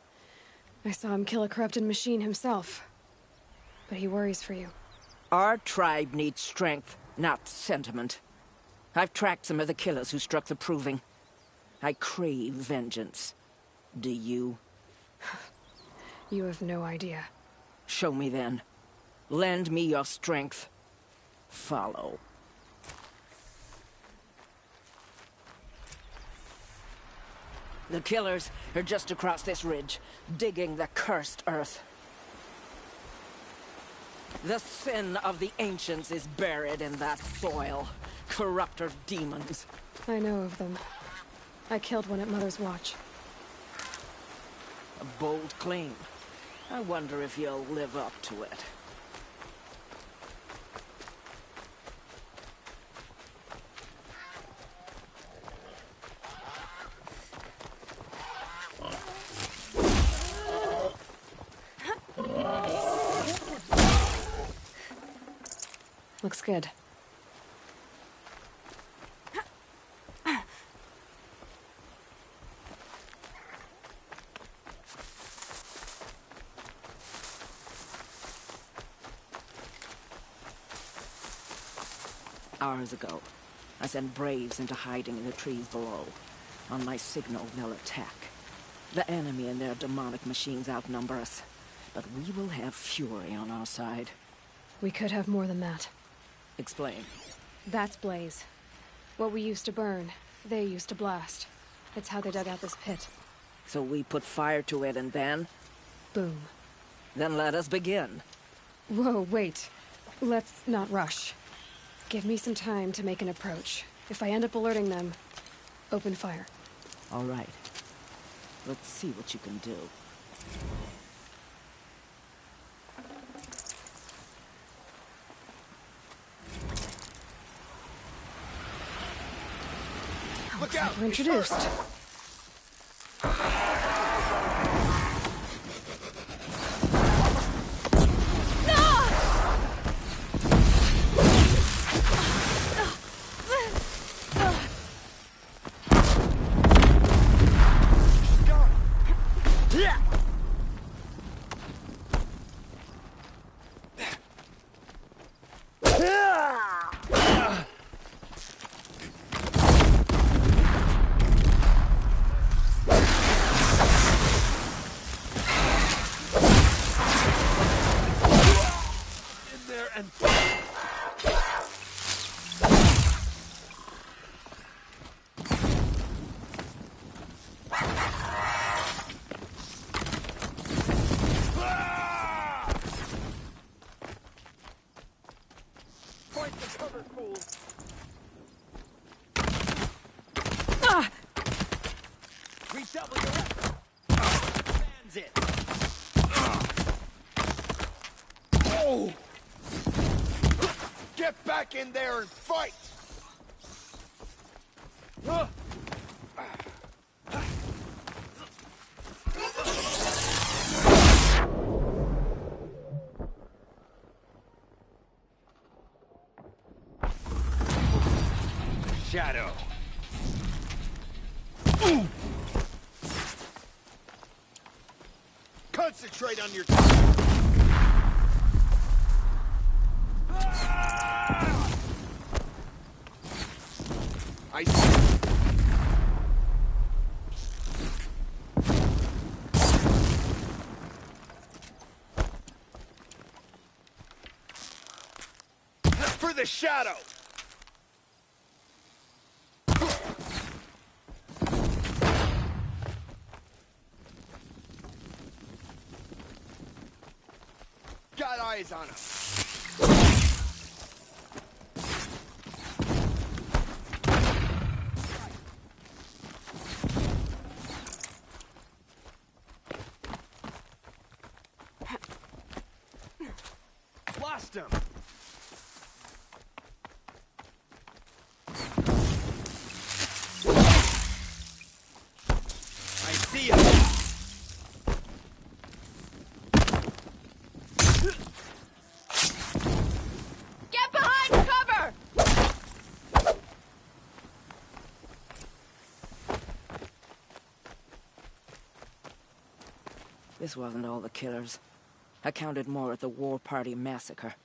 A: I saw him kill a corrupted machine himself. But he worries for you.
B: Our tribe needs strength, not sentiment. I've tracked some of the killers who struck the Proving. I crave vengeance. Do you?
A: You have no idea.
B: Show me then. Lend me your strength. Follow. The killers are just across this ridge, digging the cursed earth. The sin of the ancients is buried in that soil. Corrupter demons.
A: I know of them. I killed one at Mother's Watch.
B: A bold claim. I wonder if you'll live up to it.
A: Looks good.
B: Hours ago, I sent braves into hiding in the trees below. On my signal, they'll attack. The enemy and their demonic machines outnumber us, but we will have fury on our side.
A: We could have more than that.
B: Explain.
A: That's Blaze. What we used to burn, they used to blast. It's how they dug out this pit.
B: So we put fire to it and then?
A: Boom.
B: Then let us begin.
A: Whoa, wait. Let's not rush. Give me some time to make an approach. If I end up alerting them, open fire.
B: All right. Let's see what you can do.
A: Look out! We're introduced.
B: Yeah!
T: and fight! Point the cover, fool! Redouble your effort! Fans it! Oh! Get back in there and fight!
N: Shadow.
T: Concentrate on your... I see. For the shadow! Got eyes on him. Lost him. I see him.
J: Get behind cover!
B: This wasn't all the killers. I counted more at the War Party massacre.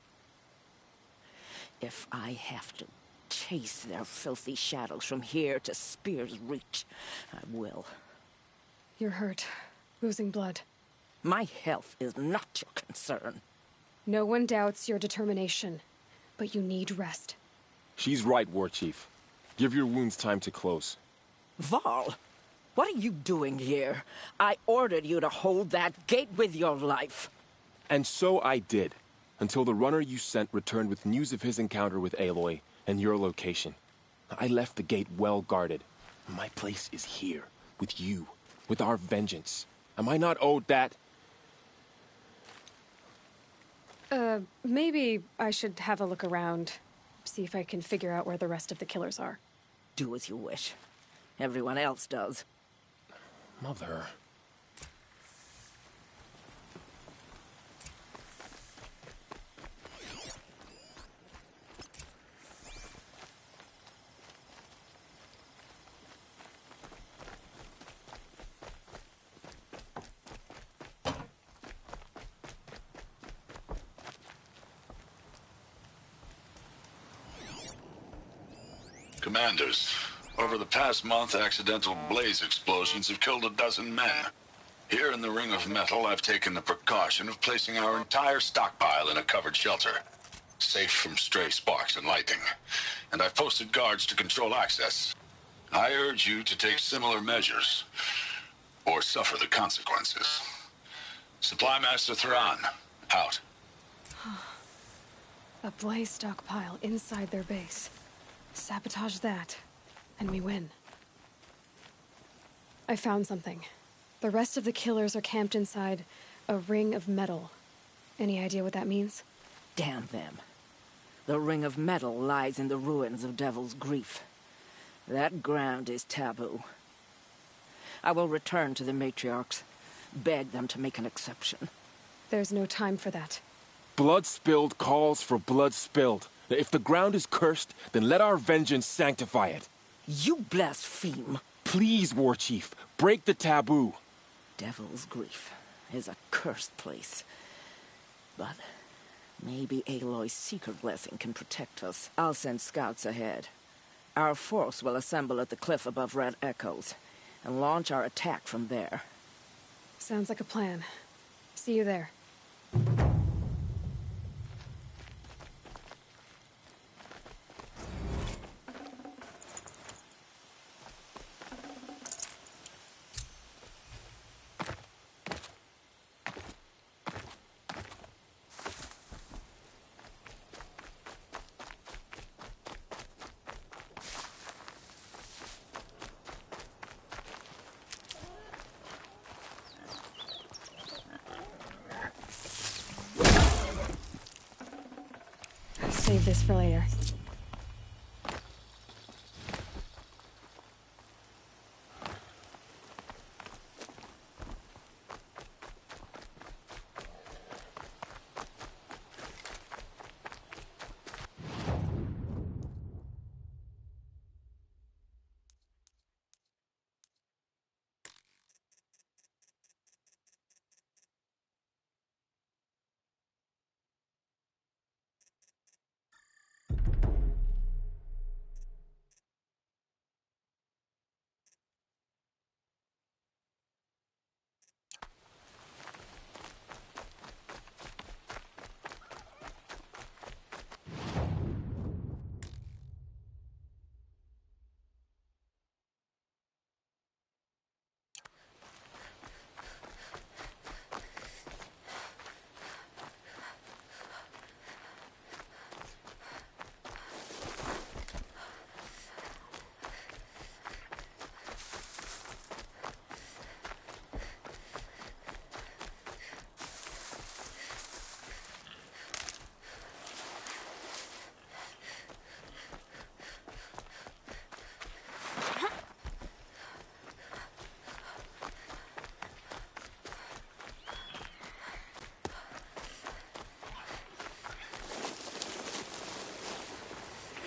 B: If I have to chase their filthy shadows from here to Spear's Reach, I will.
A: You're hurt. Losing blood.
B: My health is not your concern.
A: No one doubts your determination, but you need rest.
C: She's right, War Chief. Give your wounds time to close.
B: Varl, what are you doing here? I ordered you to hold that gate with your life.
C: And so I did, until the runner you sent returned with news of his encounter with Aloy and your location. I left the gate well guarded. My place is here, with you, with our vengeance. Am I not owed that?
A: Maybe I should have a look around, see if I can figure out where the rest of the killers are.
B: Do as you wish. Everyone else does.
C: Mother...
E: Commanders, over the past month, accidental blaze explosions have killed 12 men. Here in the Ring of Metal, I've taken the precaution of placing our entire stockpile in a covered shelter, safe from stray sparks and lightning. And I've posted guards to control access. I urge you to take similar measures, or suffer the consequences. Supply Master Thrawn, out.
A: A blaze stockpile inside their base. Sabotage that, and we win. I found something. The rest of the killers are camped inside a ring of metal. Any idea what that means?
B: Damn them. The Ring of Metal lies in the ruins of Devil's Grief. That ground is taboo. I will return to the matriarchs, beg them to make an exception.
A: There's no time for that.
C: Blood spilled calls for blood spilled. If the ground is cursed, then let our vengeance sanctify it.
B: You blaspheme.
C: Please, War Chief, break the taboo.
B: Devil's Grief is a cursed place. But maybe Aloy's secret blessing can protect us. I'll send scouts ahead. Our force will assemble at the cliff above Red Echoes and launch our attack from there.
A: Sounds like a plan. See you there. save this for later.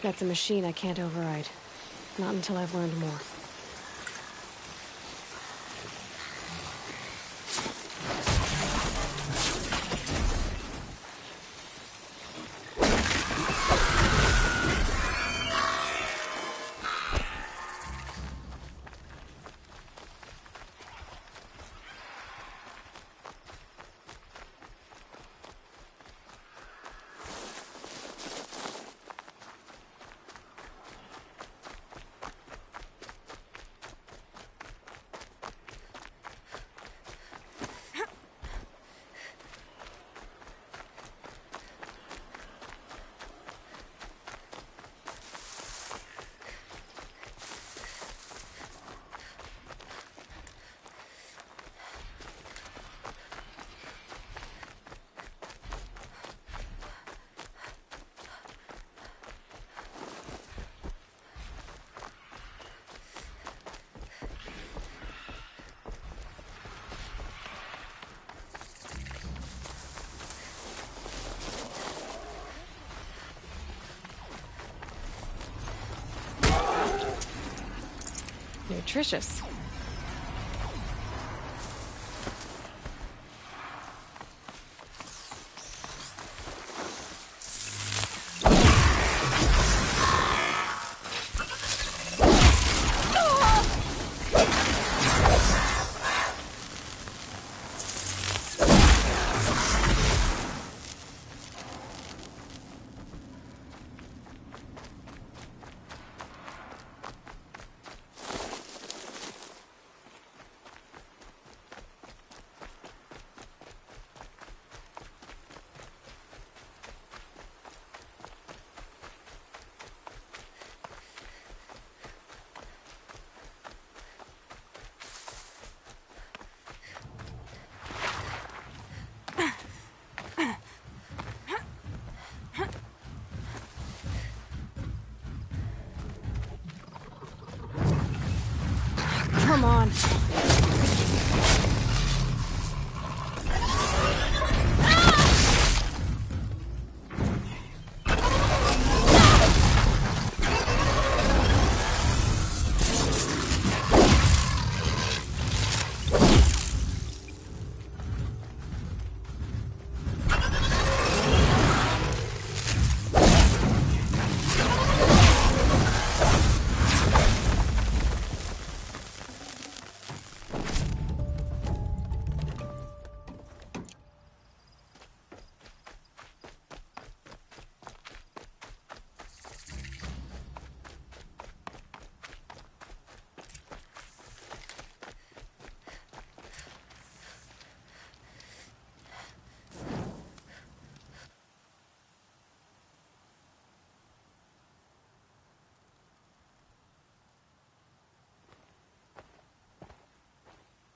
A: That's a machine I can't override. Not until I've learned more. Nutritious. Come on.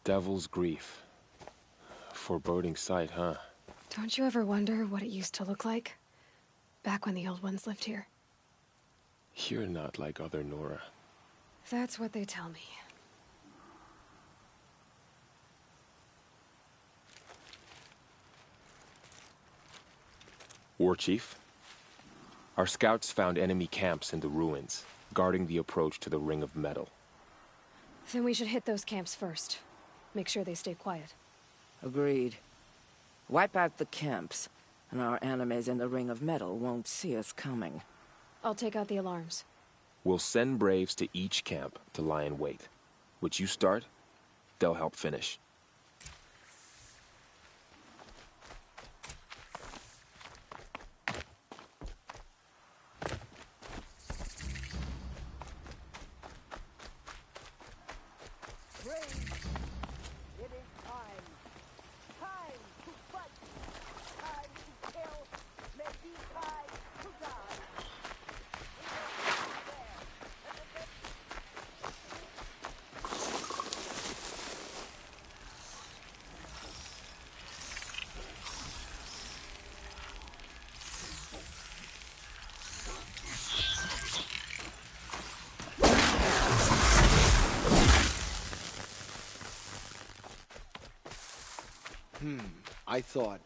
C: Devil's Grief. Foreboding sight, huh?
A: Don't you ever wonder what it used to look like? Back when the old ones lived here.
C: You're not like other Nora.
A: That's what they tell me.
C: War Chief, our scouts found enemy camps in the ruins, guarding the approach to the Ring of Metal.
A: Then we should hit those camps first. Make sure they stay quiet.
B: Agreed. Wipe out the camps, and our enemies in the Ring of Metal won't see us coming.
A: I'll take out the alarms.
C: We'll send Braves to each camp to lie in wait. What you start, they'll help finish.
T: I thought...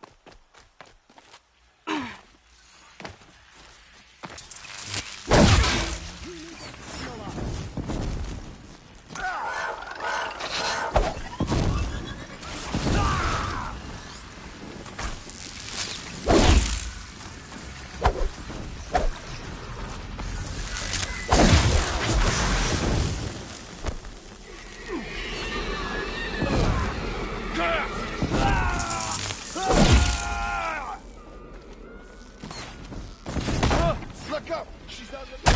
T: Look up! She's on the...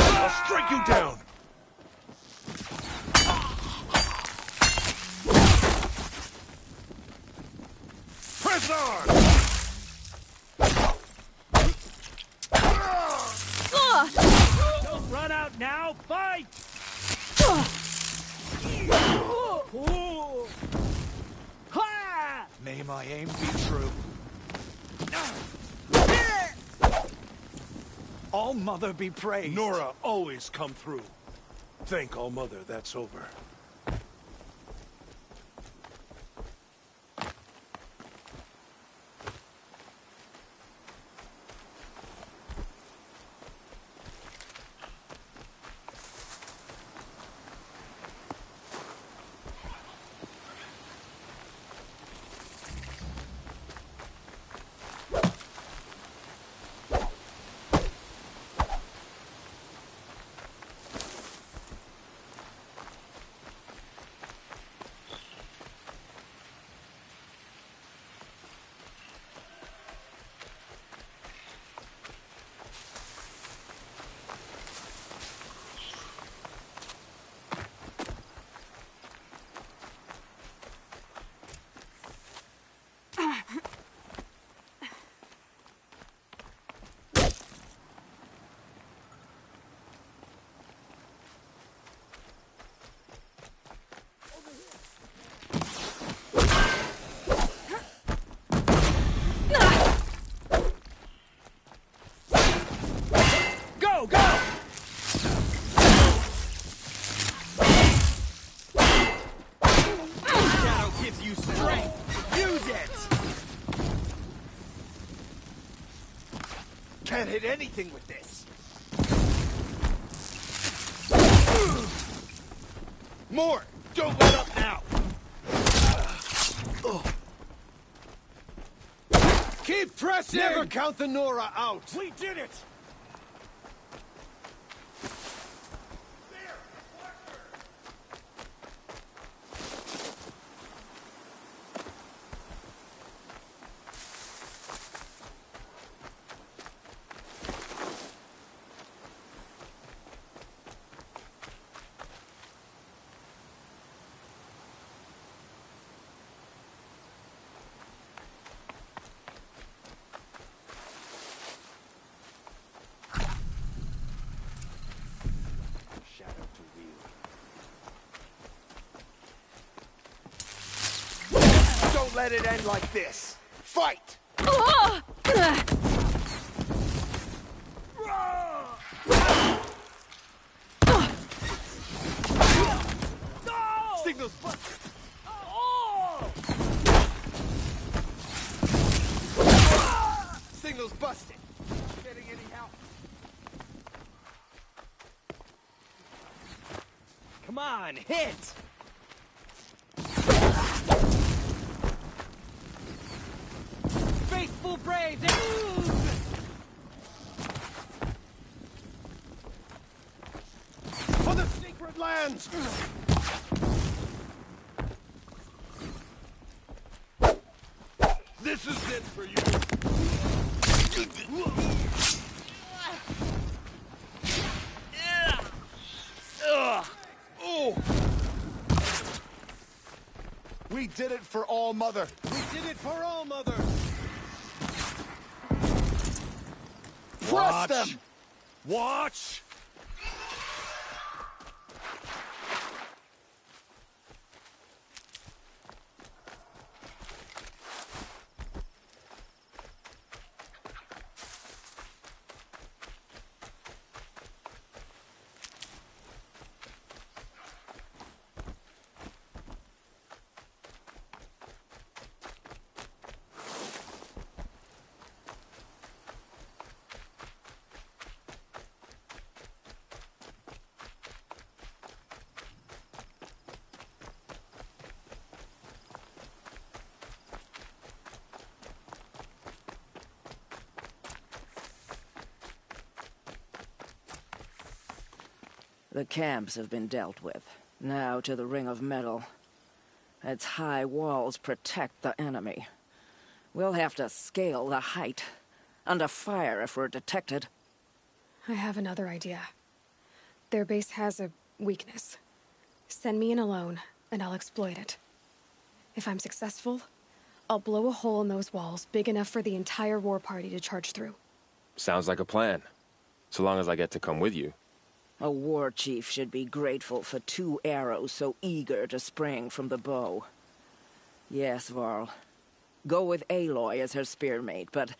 I: I'll strike you down! Press on!
R: Don't run out now, fight!
I: May my aim be true. All Mother be praised. Nora always come through. Thank All Mother, that's over.
R: Go, go!
T: Shadow gives you strength. Use it! Can't hit anything with this. More! Don't let up now! Keep pressing! Never count the Nora out!
I: We did it!
T: let it end like this. Fight! Signal's busted. Signal's busted. Getting any help?
K: Come on, hit! Faithful Braves, move!
T: For the secret lands! This is it for you! Oh! We did it for All Mother! We did it for All Mother! Press them!
I: Watch!
B: The camps have been dealt with. Now to the Ring of Metal. Its high walls protect the enemy. We'll have to scale the height. Under fire if we're detected.
A: I have another idea. Their base has a weakness. Send me in alone, and I'll exploit it. If I'm successful, I'll blow a hole in those walls big enough for the entire war party to charge through.
C: Sounds like a plan. So long as I get to come with you.
B: A war chief should be grateful for 2 arrows so eager to spring from the bow. Yes, Varl. Go with Aloy as her spearmate, but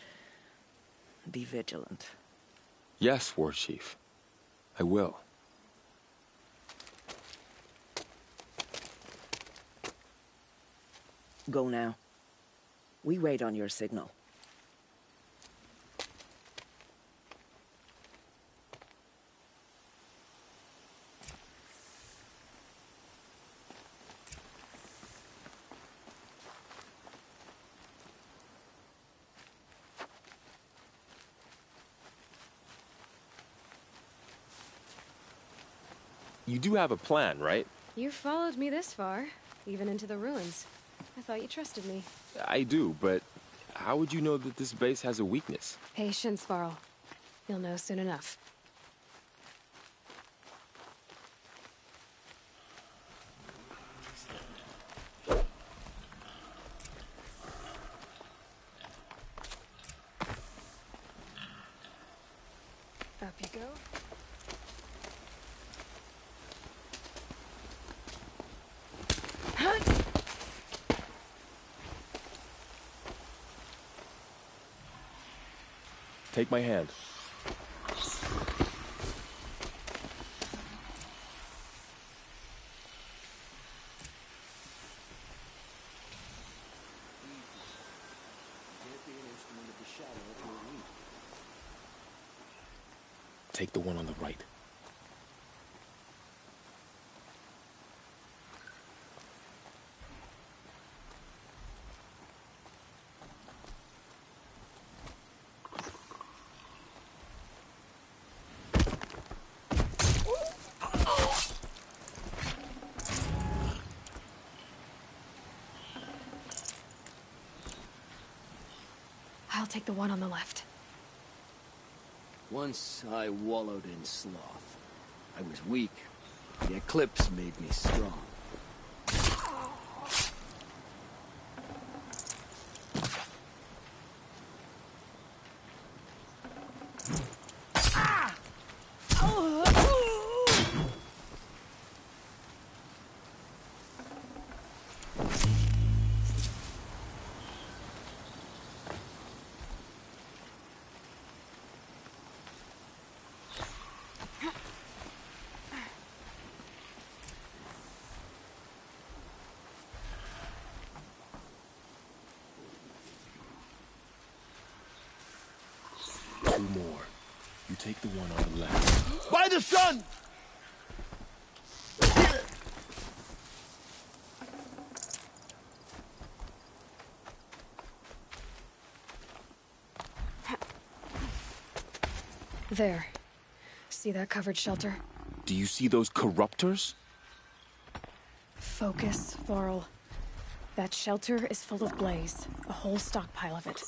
B: be vigilant.
C: Yes, War Chief. I will.
B: Go now. We wait on your signal.
C: You do have a plan, right?
A: You followed me this far, even into the ruins. I thought you trusted me.
C: I do, but how would you know that this base has a weakness?
A: Patience, Varl. You'll know soon enough. Up you go.
C: Take my hand. Take the one on the right.
A: I'll take the one on the left.
U: Once I wallowed in sloth. I was weak. The eclipse made me strong.
C: You take the one on the left.
T: By the sun!
A: There. See that covered shelter?
C: Do you see those corruptors?
A: Focus, Thorl. That shelter is full of blaze. A whole stockpile of it.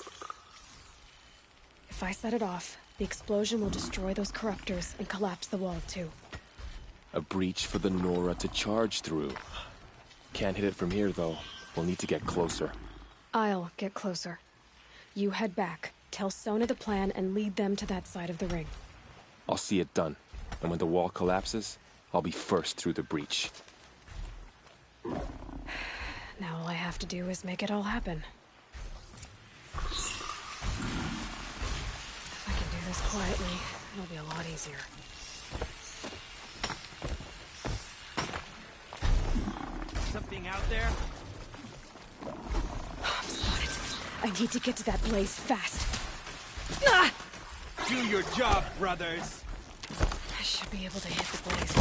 A: If I set it off, the explosion will destroy those corruptors and collapse the wall, too.
C: A breach for the Nora to charge through. Can't hit it from here, though. We'll need to get closer.
A: I'll get closer. You head back, tell Sona the plan, and lead them to that side of the ring.
C: I'll see it done. And when the wall collapses, I'll be first through the breach.
A: Now all I have to do is make it all happen. If I can do this quietly, it'll be a lot easier.
R: Something out there?
A: I'm spotted. I need to get to that blaze fast. Ah!
K: Do your job, brothers.
A: I should be able to hit the blaze.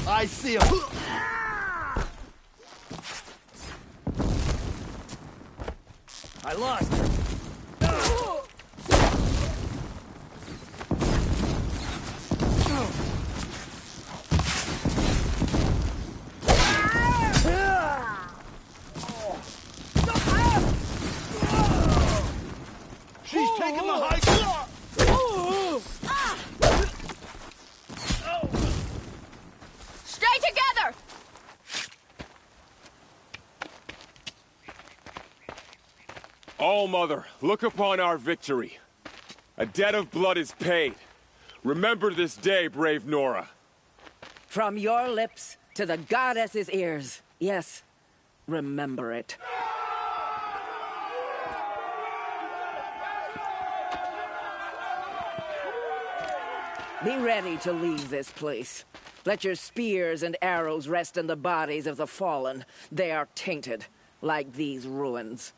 T: I see him.
F: I lost her.
T: She's taking the high.
J: Stay together!
C: All Mother, look upon our victory. A debt of blood is paid. Remember this day, brave Nora.
B: From your lips to the goddess's ears. Yes, remember it. Be ready to leave this place. Let your spears and arrows rest in the bodies of the fallen. They are tainted, like these ruins.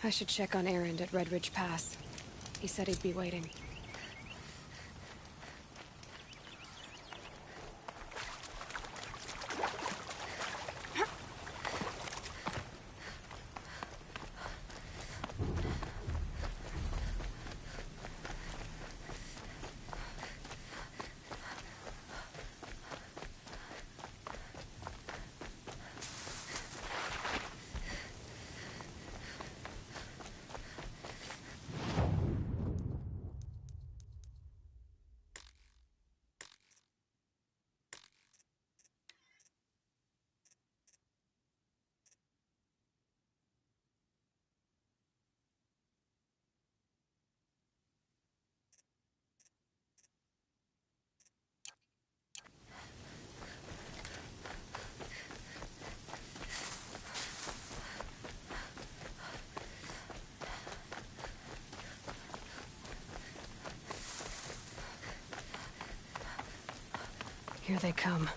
A: I should check on Erend at Red Ridge Pass. He said he'd be waiting. Here they come.